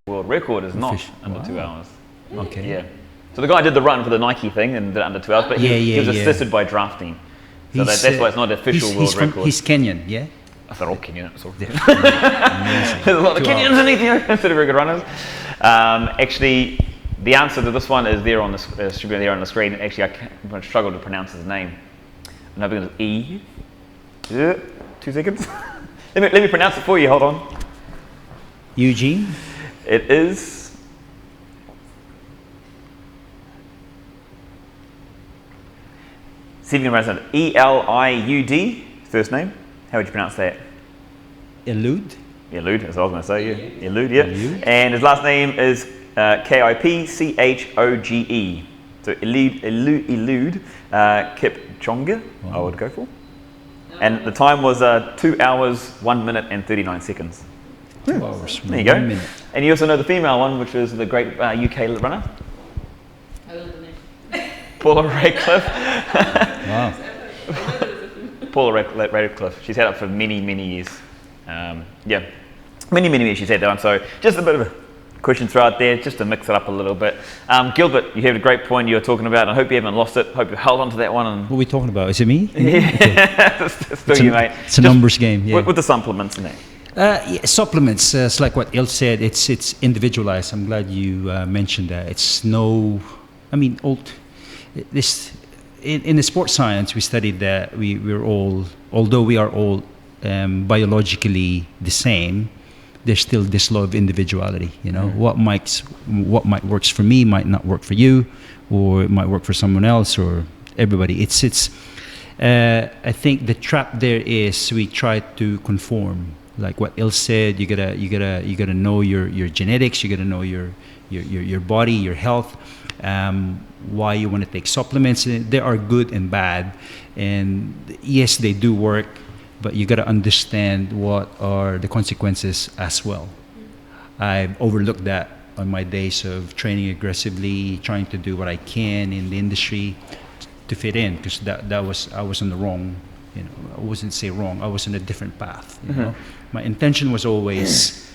world record is not under 2 Wow. hours. Okay. Yeah. So the guy did the run for the Nike thing and did it under 2 hours, but he was assisted by drafting. So that's why it's not an official world record. He's Kenyan, yeah? I thought all Kenyan. So. Amazing. There's a lot of 2 Kenyans in Ethiopia considered very good runners. Actually, the answer to this one is there on the screen. Actually, I'm going to struggle to pronounce his name. I'm hoping it's E. 2 seconds. let me pronounce it for you. Hold on. Eugene? It is. See if you can pronounce it. Eliud. First name. How would you pronounce that? Elude? Eliud, as I was going to say. Yeah. Eliud. Yeah. Eliud. And his last name is Kipchoge. So Eliud Kipchoge. I would go for. And the time was 2 hours, 1 minute and 39 seconds. 2 hours. There you go. 1 minute. And you also know the female one, which is the great UK runner, I don't know. Paula Radcliffe. Wow. Paula Radcliffe. She's had it for many, many years. Many years she's had that one. So just a bit of a question throughout there, just to mix it up a little bit. Gilbert, you have a great point you were talking about. I hope you haven't lost it. Hope you held on to that one. And What are we talking about? Is it me? yeah, still you, mate. It's a numbers game, yeah. With the supplements in there. Supplements, it's like what Il said, it's individualized. I'm glad you mentioned that. It's no, I mean, in the sports science, we studied that we're all, although we are all biologically the same, there's still this law of individuality. You know, what might works for me might not work for you, or it might work for someone else or everybody. It's I think the trap there is we try to conform. Like what Il said, you gotta know your genetics, you gotta know your body, your health, why you want to take supplements. There are good and bad, and yes, they do work, but you gotta understand what are the consequences as well. I've overlooked that on my days of training aggressively, trying to do what I can in the industry to fit in, because I was on the wrong, you know, I wouldn't say wrong, I was on a different path. You know, my intention was always,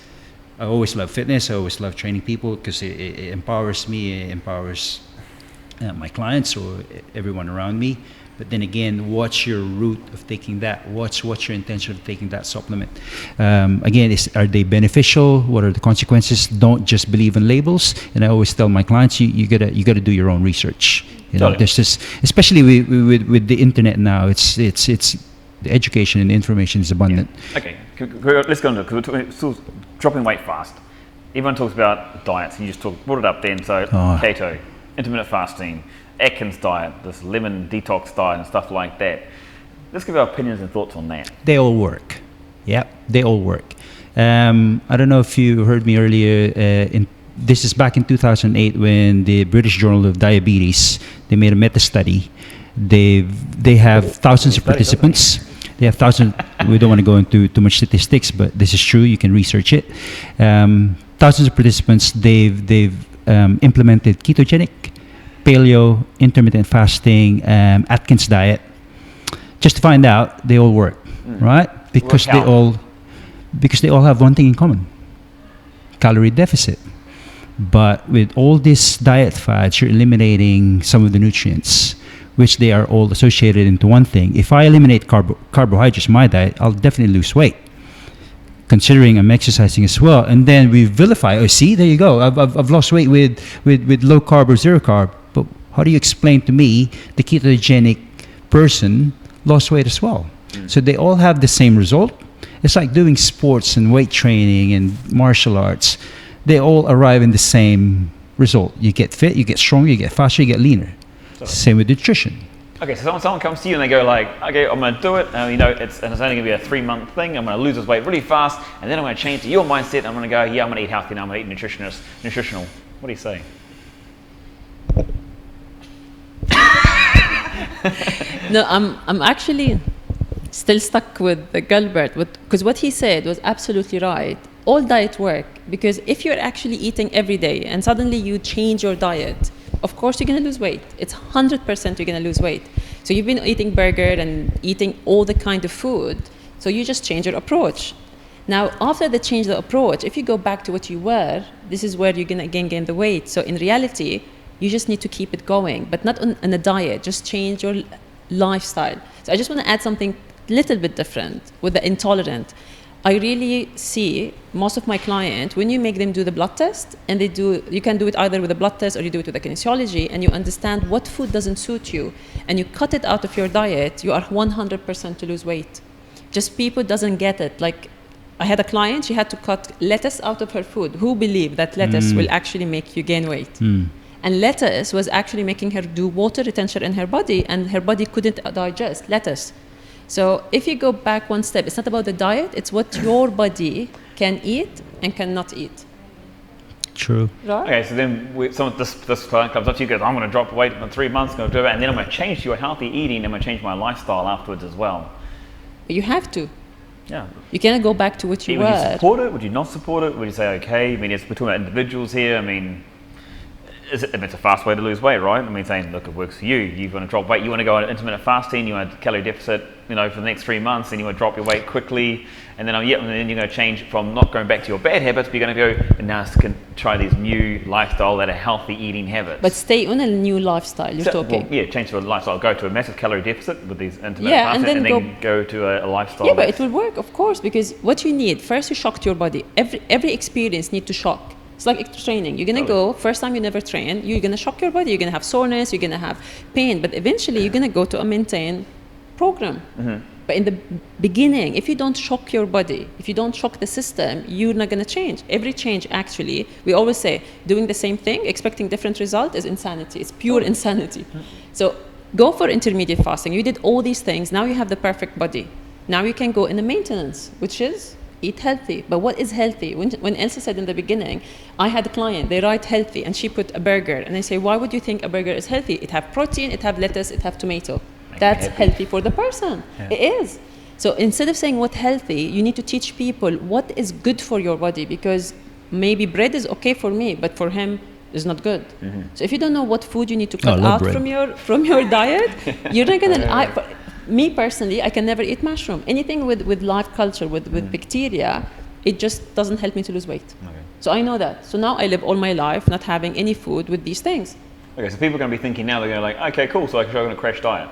I always love fitness, I always love training people because it empowers me, it empowers my clients or everyone around me. But then again, what's your route of taking that? What's your intention of taking that supplement? Again, are they beneficial? What are the consequences? Don't just believe in labels. And I always tell my clients, you gotta do your own research. You know, Totally. there's this, especially with the internet now. It's the education and information is abundant. Okay, let's go into it, because we're still dropping weight fast. Everyone talks about diets, and you just brought it up then. So keto, intermittent fasting, Atkins diet, this lemon detox diet and stuff like that. Let's give our opinions and thoughts on that. They all work. Yep, they all work. I don't know if you heard me earlier. This is back in 2008 when the British Journal of Diabetes, they made a meta study. They have thousands of participants. They have thousands. We don't want to go into too much statistics, but this is true. You can research it. Thousands of participants. They've implemented ketogenic, paleo, intermittent fasting, Atkins diet, just to find out they all work, right? Because they all have one thing in common: calorie deficit. But with all these diet fads, you're eliminating some of the nutrients, which they are all associated into one thing. If I eliminate carbohydrates in my diet, I'll definitely lose weight, considering I'm exercising as well. And then we vilify, oh, see, there you go. I've lost weight with low carb or zero carb. But how do you explain to me the ketogenic person lost weight as well? So they all have the same result. It's like doing sports and weight training and martial arts. They all arrive in the same result. You get fit, you get stronger, you get faster, you get leaner. Same with nutrition. Okay, so someone comes to you and they go like, okay, I'm going to do it. You know, it's only going to be a 3-month thing. I'm going to lose this weight really fast, and then I'm going to change to your mindset. I'm going to go, yeah, I'm going to eat healthy now. I'm going to eat nutritional. What do you say? No, I'm actually still stuck with the Gilbert, because what he said was absolutely right. All diet work, because if you're actually eating every day and suddenly you change your diet, of course you're going to lose weight. It's 100% you're going to lose weight. So you've been eating burger and eating all the kind of food, so you just change your approach. Now, after the change the approach, if you go back to what you were, this is where you're going to again gain the weight. So in reality, you just need to keep it going, but not on a diet. Just change your lifestyle. So I just want to add something a little bit different with the intolerant. I really see most of my clients, when you make them do the blood test, and you can do it either with a blood test or you do it with a kinesiology, and you understand what food doesn't suit you, and you cut it out of your diet, you are 100% to lose weight. Just people doesn't get it. Like, I had a client, she had to cut lettuce out of her food. Who believed that lettuce will actually make you gain weight? And lettuce was actually making her do water retention in her body, and her body couldn't digest lettuce. So if you go back one step, it's not about the diet, it's what your body can eat and cannot eat. True. Right? Okay, so then this client comes up to you and goes, I'm going to drop weight in 3 months, going to do it, and then I'm going to change to a healthy eating, I'm going to change my lifestyle afterwards as well. You have to. Yeah. You cannot go back to what you Would you were. support it? Would you not support it? Would you say, okay, I mean, we're talking about individuals here, I mean, it's a fast way to lose weight, right? I mean, saying, look, it works for you. You want to drop weight. You want to go on intermittent fasting. You want a calorie deficit, you know, for the next 3 months, and you want to drop your weight quickly. And then, and then you're going to change from not going back to your bad habits, but you're going to go and now try these new lifestyle that are healthy eating habits. But stay on a new lifestyle. You're talking. Well, yeah, change to a lifestyle. Go to a massive calorie deficit with these intermittent Yeah, fasting, and then go to a lifestyle. Yeah, but it will work, of course, because what you need, first you shock to your body. Every experience needs to shock. It's like extra training. You're gonna go, first time you never train, you're gonna shock your body, you're gonna have soreness, you're gonna have pain, but eventually you're gonna go to a maintained program. But in the beginning, if you don't shock your body, if you don't shock the system, you're not gonna change. Every change, actually, we always say, doing the same thing, expecting different result is insanity. It's pure insanity. So go for intermediate fasting. You did all these things, now you have the perfect body. Now you can go in the maintenance, which is eat healthy. But what is healthy? When Elsa said in the beginning, I had a client, they write healthy, and she put a burger, and I say, why would you think a burger is healthy? It have protein, it have lettuce, it have tomato. That's healthy for the person. Yeah. It is. So instead of saying what healthy, you need to teach people what is good for your body, because maybe bread is okay for me, but for him is not good. So if you don't know what food you need to cut out from your diet, you're not gonna. Me personally, I can never eat mushroom. Anything with live culture, with bacteria, it just doesn't help me to lose weight. Okay. So I know that. So now I live all my life not having any food with these things. Okay, so people are going to be thinking now, they're going to like, okay, cool, so I'm going to crash diet.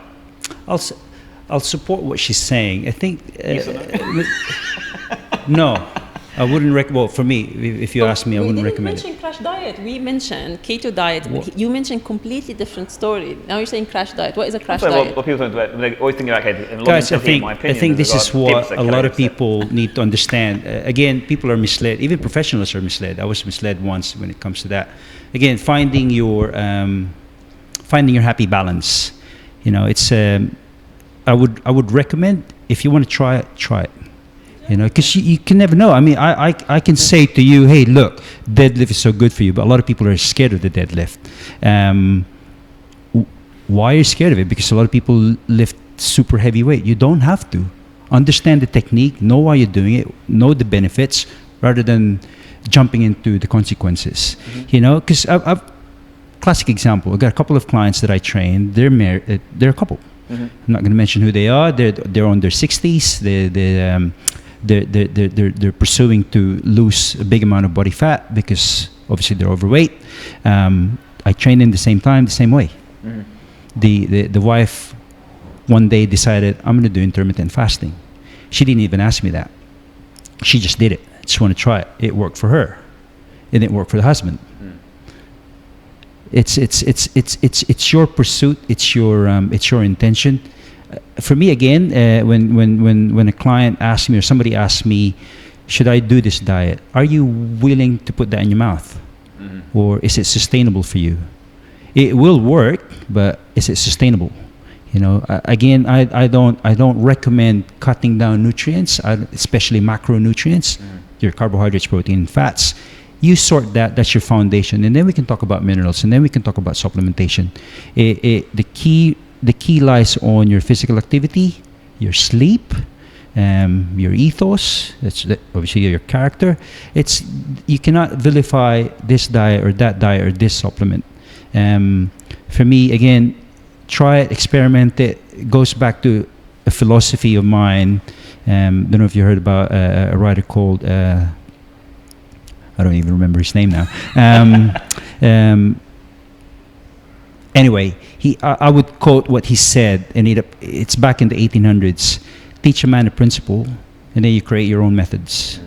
I'll support what she's saying. I think yes or no? no, I wouldn't recommend. Well, for me, if you ask me, I wouldn't recommend it. We didn't mention crash diet. We mentioned keto diet. What? You mentioned completely different story. Now you're saying crash diet. What is a crash diet? What people think about, they always think about, okay, guys, I think this is what a lot of people need to understand. Again, people are misled. Even professionals are misled. I was misled once when it comes to that. Again, finding your happy balance. You know, it's. I would recommend, if you want to try it. You know, because you can never know. I mean, I can say to you, hey, look, deadlift is so good for you, but a lot of people are scared of the deadlift. Why are you scared of it? Because a lot of people lift super heavy weight. You don't have to. Understand the technique, know why you're doing it, know the benefits, rather than jumping into the consequences. You know, because I've classic example. I've got a couple of clients that I train. They're married. They're a couple. I'm not going to mention who they are. They're on their 60s. They're pursuing to lose a big amount of body fat because obviously they're overweight. I train in the same time, the same way. The wife one day decided, I'm going to do intermittent fasting. She didn't even ask me that. She just did it. Just want to try it. It worked for her. It didn't work for the husband. It's your pursuit. It's your intention. For me, again, when a client asks me or somebody asks me, should I do this diet? Are you willing to put that in your mouth, or is it sustainable for you? It will work, but is it sustainable? You know, again, I don't recommend cutting down nutrients, especially macronutrients, your carbohydrates, protein, fats. You sort that. That's your foundation, and then we can talk about minerals, and then we can talk about supplementation. The key lies on your physical activity, your sleep, your ethos. That's obviously your character. You cannot vilify this diet or that diet or this supplement. For me, again, try it, experiment it. It goes back to a philosophy of mine. Don't know if you heard about a writer called. I don't even remember his name now. Anyway, I would quote what he said, and it's back in the 1800s. Teach a man a principle, and then you create your own methods.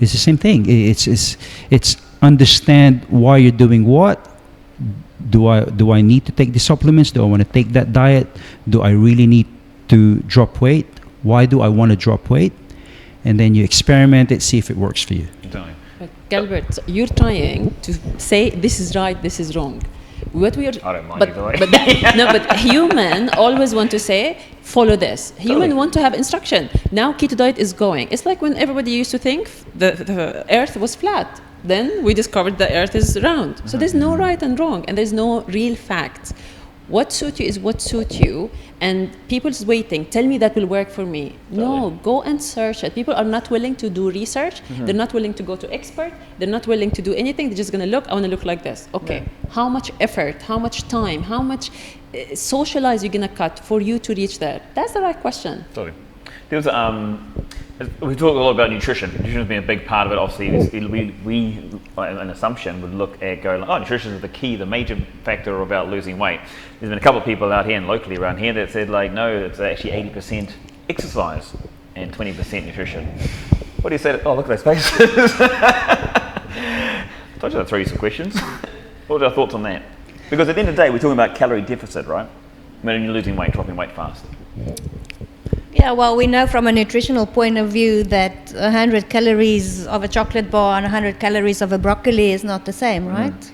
It's the same thing. It's understand why you're doing what. Do I need to take the supplements? Do I want to take that diet? Do I really need to drop weight? Why do I want to drop weight? And then you experiment it, see if it works for you. But Galbert, you're trying to say this is right, this is wrong. What we are, I don't mind either way. But human always want to say follow this. Human want to have instruction. Now keto diet is going. It's like when everybody used to think the earth was flat. Then we discovered the earth is round. So there's no right and wrong, and there's no real fact. What suits you is what suits you, and people's waiting. Tell me that will work for me. No, go and search it. People are not willing to do research. They're not willing to go to expert. They're not willing to do anything. They're just going to look. I want to look like this. Okay. Yeah. How much effort? How much time? How much socialize you're going to cut for you to reach there? That's the right question. Totally. There was we talk a lot about nutrition. Nutrition has been a big part of it. Obviously, we an assumption would look at going, oh, nutrition is the key, the major factor about losing weight. There's been a couple of people out here and locally around here that said, like, no, it's actually 80% exercise and 20% nutrition. What do you say? Oh, look at those faces. Told you I'd throw you some questions. What are your thoughts on that? Because at the end of the day, we're talking about calorie deficit, right? When you're losing weight, dropping weight fast. Yeah, well, we know from a nutritional point of view that 100 calories of a chocolate bar and 100 calories of a broccoli is not the same, right?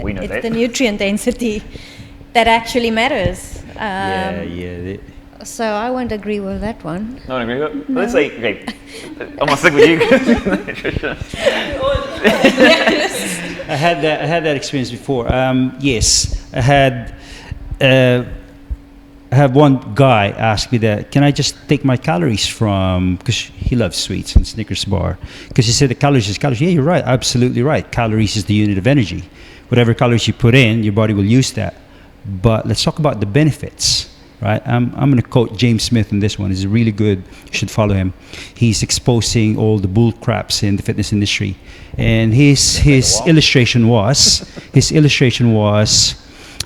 We know it's that. the nutrient density that actually matters. So I won't agree with that one. No, I agree with it. Let's say, okay, I'm going to stick with you. Nutritionist. I had that experience before. Yes, I had one guy ask me that, can I just take my calories from, because he loves sweets and Snickers bar, because he said the calories is calories. Yeah, you're right, absolutely right. Calories is the unit of energy. Whatever calories you put in, your body will use that. But let's talk about the benefits. Right, I'm going to quote James Smith on this one. He's really good. You should follow him. He's exposing all the bull craps in the fitness industry, and his illustration was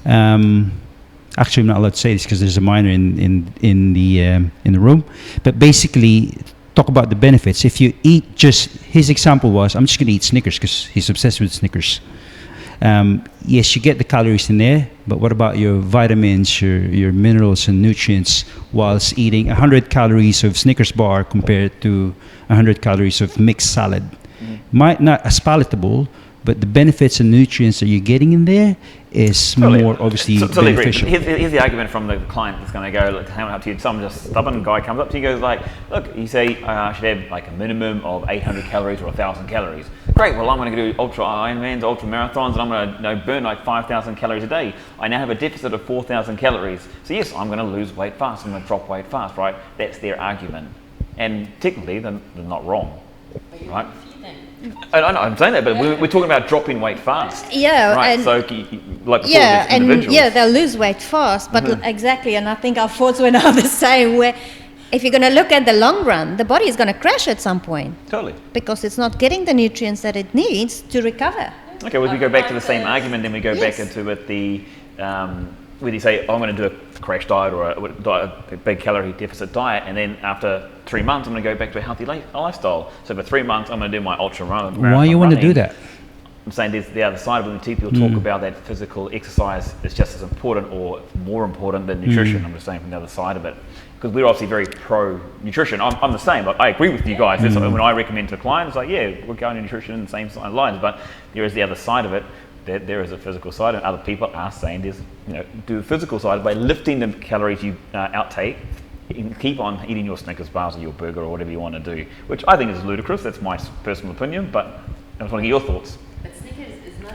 actually I'm not allowed to say this because there's a minor in the room. But basically, talk about the benefits. If you eat just his example was, I'm just going to eat Snickers because he's obsessed with Snickers. Yes, you get the calories in there, but what about your vitamins, your minerals and nutrients whilst eating 100 calories of Snickers bar compared to 100 calories of mixed salad? Might not as palatable, but the benefits and nutrients that you're getting in there is more obviously beneficial. Here's the argument from the client that's going to go, look, hang up to you. Some just stubborn guy comes up to you, goes like, look, you say I should have like a minimum of 800 calories or 1,000 calories. Great, well I'm going to do ultra Ironmans, ultra marathons, and I'm going to burn like 5,000 calories a day. I now have a deficit of 4,000 calories. So yes, I'm going to lose weight fast. I'm going to drop weight fast, right? That's their argument. And technically, they're not wrong, right? I know, I'm saying that, but we're talking about dropping weight fast. Yeah, right. and So, like, yeah, and individuals. yeah, they'll lose weight fast, but exactly, and I think our thoughts were now the same. Where, if you're going to look at the long run, the body is going to crash at some point. Totally. Because it's not getting the nutrients that it needs to recover. Okay, well, if we go back to the same argument, then we go back into it the whether you say, I'm going to do a crash diet or a big calorie deficit diet, and then after 3 months, I'm going to go back to a healthy lifestyle. So for 3 months, I'm going to do my ultra run. Why you want to do that? I'm saying there's the other side of it. People talk about that physical exercise is just as important or more important than nutrition. I'm just saying from the other side of it. Because we're obviously very pro-nutrition. I'm the same. I agree with you guys. When I recommend to clients, like, yeah, we're going to nutrition in the same lines. But there is the other side of it. There is a physical side, and other people are saying there's, do the physical side by lifting the calories you outtake. You can keep on eating your Snickers bars or your burger or whatever you want to do, which I think is ludicrous. That's my personal opinion, but I just want to get your thoughts. But Snickers is not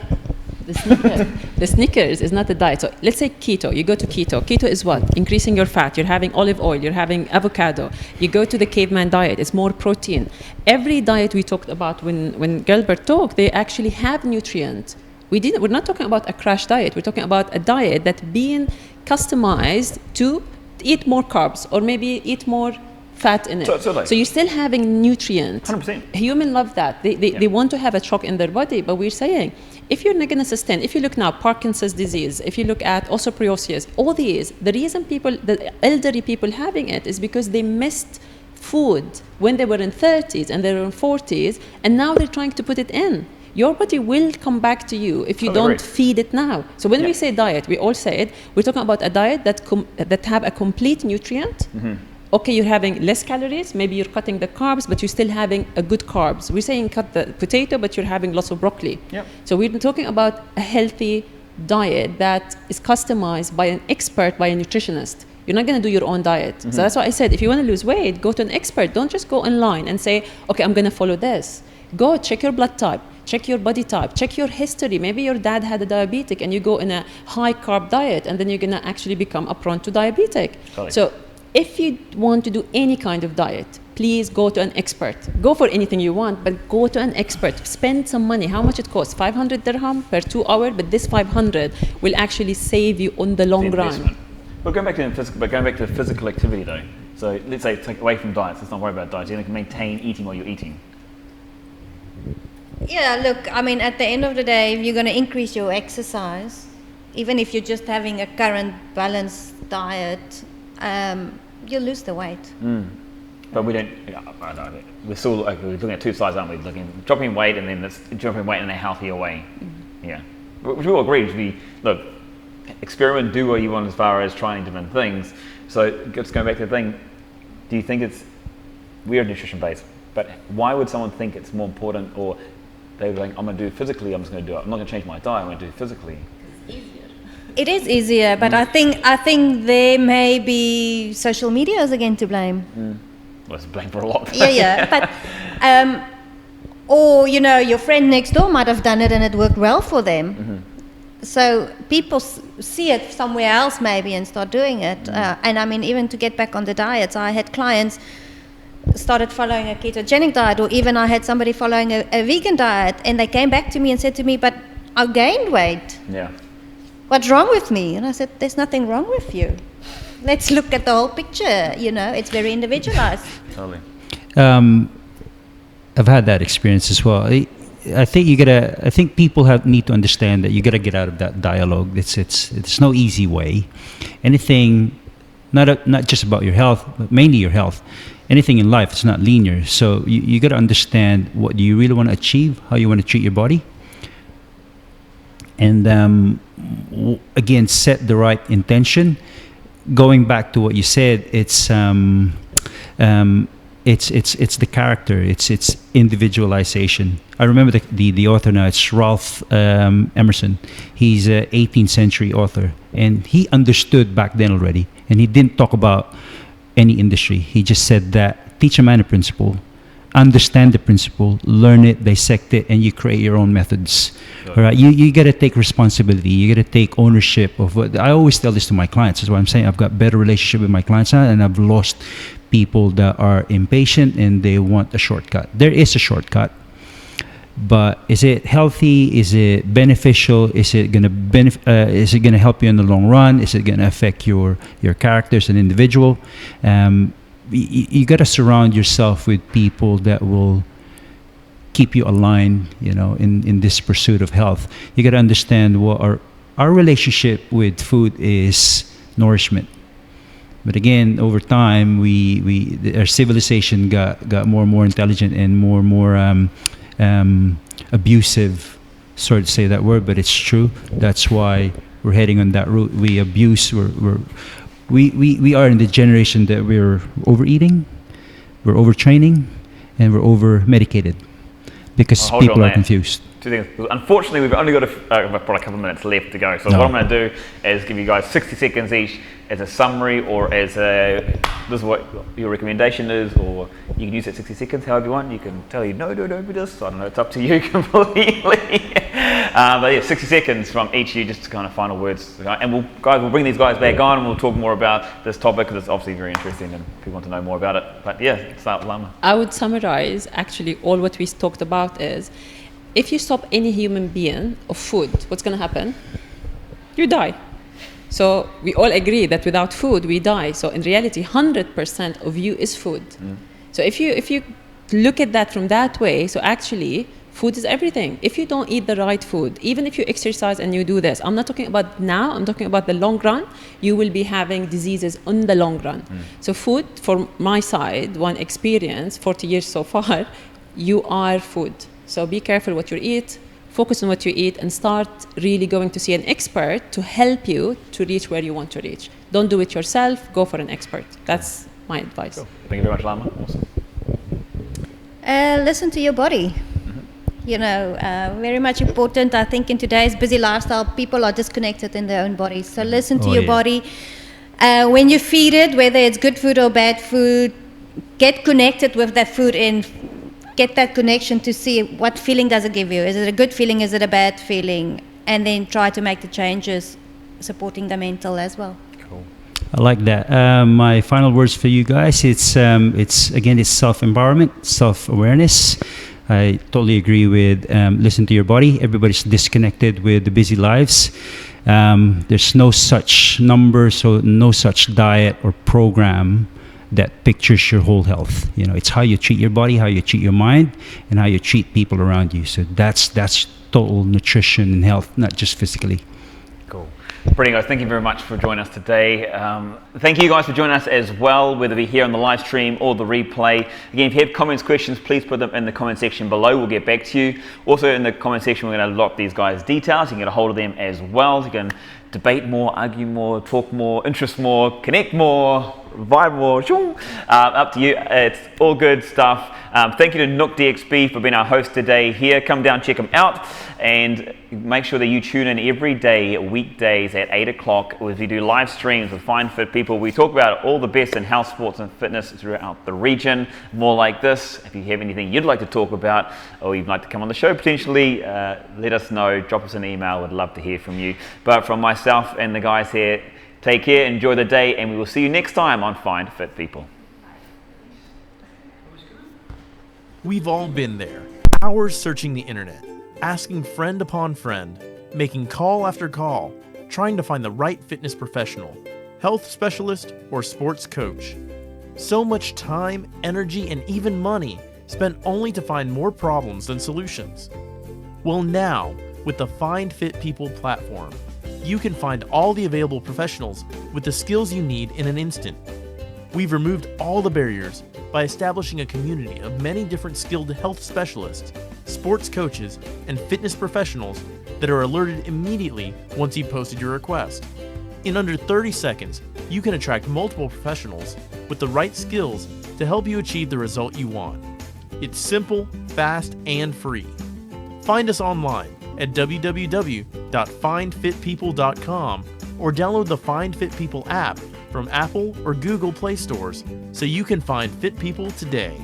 the Snickers is not a diet. So let's say keto. You go to keto. Keto is what? Increasing your fat. You're having olive oil. You're having avocado. You go to the caveman diet. It's more protein. Every diet we talked about when Gilbert talked, they actually have nutrients. We're not talking about a crash diet. We're talking about a diet that's being customized to eat more carbs or maybe eat more fat in it. So you're still having nutrients. 100%. Humans love that. They want to have a shock in their body, but we're saying, if you're not going to sustain, if you look now, Parkinson's disease, if you look at osteoporosis, all these, the reason the elderly people having it is because they missed food when they were in 30s and they were in 40s, and now they're trying to put it in. Your body will come back to you if you don't feed it now. So when we say diet, we all say it, we're talking about a diet that have a complete nutrient. Okay, you're having less calories, maybe you're cutting the carbs, but you're still having a good carbs. We're saying cut the potato, but you're having lots of broccoli. So we're talking about a healthy diet that is customized by an expert, by a nutritionist. You're not going to do your own diet. So that's why I said, if you want to lose weight, go to an expert. Don't just go online and say, okay, I'm going to follow this. Go check your blood type. Check your body type, check your history. Maybe your dad had a diabetic and you go in a high carb diet and then you're gonna actually become a prone to diabetic. So if you want to do any kind of diet, please go to an expert. Go for anything you want, but go to an expert. Spend some money. How much it costs? 500 dirham per 2 hours, but this 500 will actually save you on the long run. But going back to physical activity though. So let's say take away from diets, let's not worry about diets. You can maintain eating while you're eating. Yeah, look, I mean, at the end of the day, if you're going to increase your exercise, even if you're just having a current balanced diet, you'll lose the weight. But we don't. I don't know. We're still we're looking at two sides, aren't we? Looking dropping weight and then dropping weight in a healthier way. Yeah, which we all agree to be. Look, experiment, do what you want as far as trying different things. So just going back to the thing, do you think we're nutrition based, but why would someone think it's more important, or they're like, I'm going to do it physically, I'm just going to do it. I'm not going to change my diet, I'm going to do it physically. It is easier, but I think there may be social media is again to blame. Well, it's blame for a lot. Yeah, but or your friend next door might have done it and it worked well for them. So people see it somewhere else maybe and start doing it. And I mean, even to get back on the diets, I had clients started following a ketogenic diet, or even I had somebody following a vegan diet, and they came back to me and said to me, but I gained weight. Yeah. What's wrong with me? And I said, there's nothing wrong with you. Let's look at the whole picture. It's very individualized. Totally. I've had that experience as well. I think people need to understand that you gotta get out of that dialogue. It's no easy way. Anything, not just about your health, but mainly your health. Anything in life, it's not linear. So you gotta understand what you really want to achieve, how you want to treat your body, and again, set the right intention. Going back to what you said, it's the character, it's individualization. I remember the author now. It's Ralph Emerson. He's an 18th century author, and he understood back then already. And he didn't talk about any industry. He just said that teach a man a principle, understand the principle, learn it, dissect it, and you create your own methods. All right, you got to take responsibility. You got to take ownership of what. I always tell this to my clients. That's why I'm saying I've got better relationship with my clients now, and I've lost people that are impatient and they want a shortcut. There is a shortcut, but is it healthy? Is it beneficial? Is it gonna is it gonna help you in the long run? Is it gonna affect your character as an individual? You got to surround yourself with people that will keep you aligned, in this pursuit of health. You got to understand what our relationship with food is nourishment. But again, over time, our civilization got more and more intelligent and more and more abusive. Sorry to say that word, but it's true. That's why we're heading on that route. We abuse. We are in the generation that we're overeating, we're overtraining, and we're over-medicated because people are confused. Two things. Unfortunately, we've only got probably a couple of minutes left to go. So what I'm going to do is give you guys 60 seconds each as a summary, or as this is what your recommendation is, or you can use that 60 seconds however you want. You can tell no, don't do this. I don't know. It's up to you completely. But yeah, 60 seconds from each of you, just kind of final words. And we'll bring these guys back on and we'll talk more about this topic because it's obviously very interesting and people want to know more about it. But yeah, start with Lama. I would summarize actually all what we talked about is, if you stop any human being of food, what's going to happen? You die. So we all agree that without food, we die. So in reality, 100% of you is food. So if you look at that from that way, so actually, food is everything. If you don't eat the right food, even if you exercise and you do this, I'm not talking about now, I'm talking about the long run, you will be having diseases in the long run. So food, from my side, one experience, 40 years so far, you are food. So be careful what you eat, focus on what you eat, and start really going to see an expert to help you to reach where you want to reach. Don't do it yourself, go for an expert. That's my advice. Cool. Thank you very much, Lama. Awesome. Listen to your body. Very much important. I think in today's busy lifestyle, people are disconnected in their own bodies. So listen to your body. When you feed it, whether it's good food or bad food, get connected with that food and get that connection to see what feeling does it give you. Is it a good feeling? Is it a bad feeling? And then try to make the changes supporting the mental as well. Cool. I like that. My final words for you guys, it's self-empowerment, self-awareness. I totally agree with listen to your body. Everybody's disconnected with the busy lives. There's no such number, so no such diet or program that pictures your whole health. It's how you treat your body, how you treat your mind, and how you treat people around you. So that's total nutrition and health, not just physically. Cool. Brilliant, guys. Thank you very much for joining us today. Thank you guys for joining us as well, whether it be here on the live stream or the replay. Again, if you have comments, questions, please put them in the comment section below. We'll get back to you. Also in the comment section, we're going to lock these guys' details. You can get a hold of them as well. You can debate more, argue more, talk more, interest more, connect more, vibe more. Up to you. It's all good stuff. Thank you to Nook DXB for being our host today here. Come down, check them out, and make sure that you tune in every day, weekdays at 8 o'clock, as we do live streams with Find Fit people. We talk about all the best in health, sports, and fitness throughout the region. More like this. If you have anything you'd like to talk about, or you'd like to come on the show potentially, let us know. Drop us an email. We'd love to hear from you. But from myself and the guys here, take care, enjoy the day, and we will see you next time on Find Fit People. We've all been there, hours searching the internet, asking friend upon friend, making call after call, trying to find the right fitness professional, health specialist, or sports coach. So much time, energy, and even money spent only to find more problems than solutions. Well, now, with the Find Fit People platform, you can find all the available professionals with the skills you need in an instant. We've removed all the barriers by establishing a community of many different skilled health specialists, sports coaches, and fitness professionals that are alerted immediately once you posted your request. In under 30 seconds, you can attract multiple professionals with the right skills to help you achieve the result you want. It's simple, fast, and free. Find us online at www.findfitpeople.com or download the Find Fit People app from Apple or Google Play stores so you can find fit people today.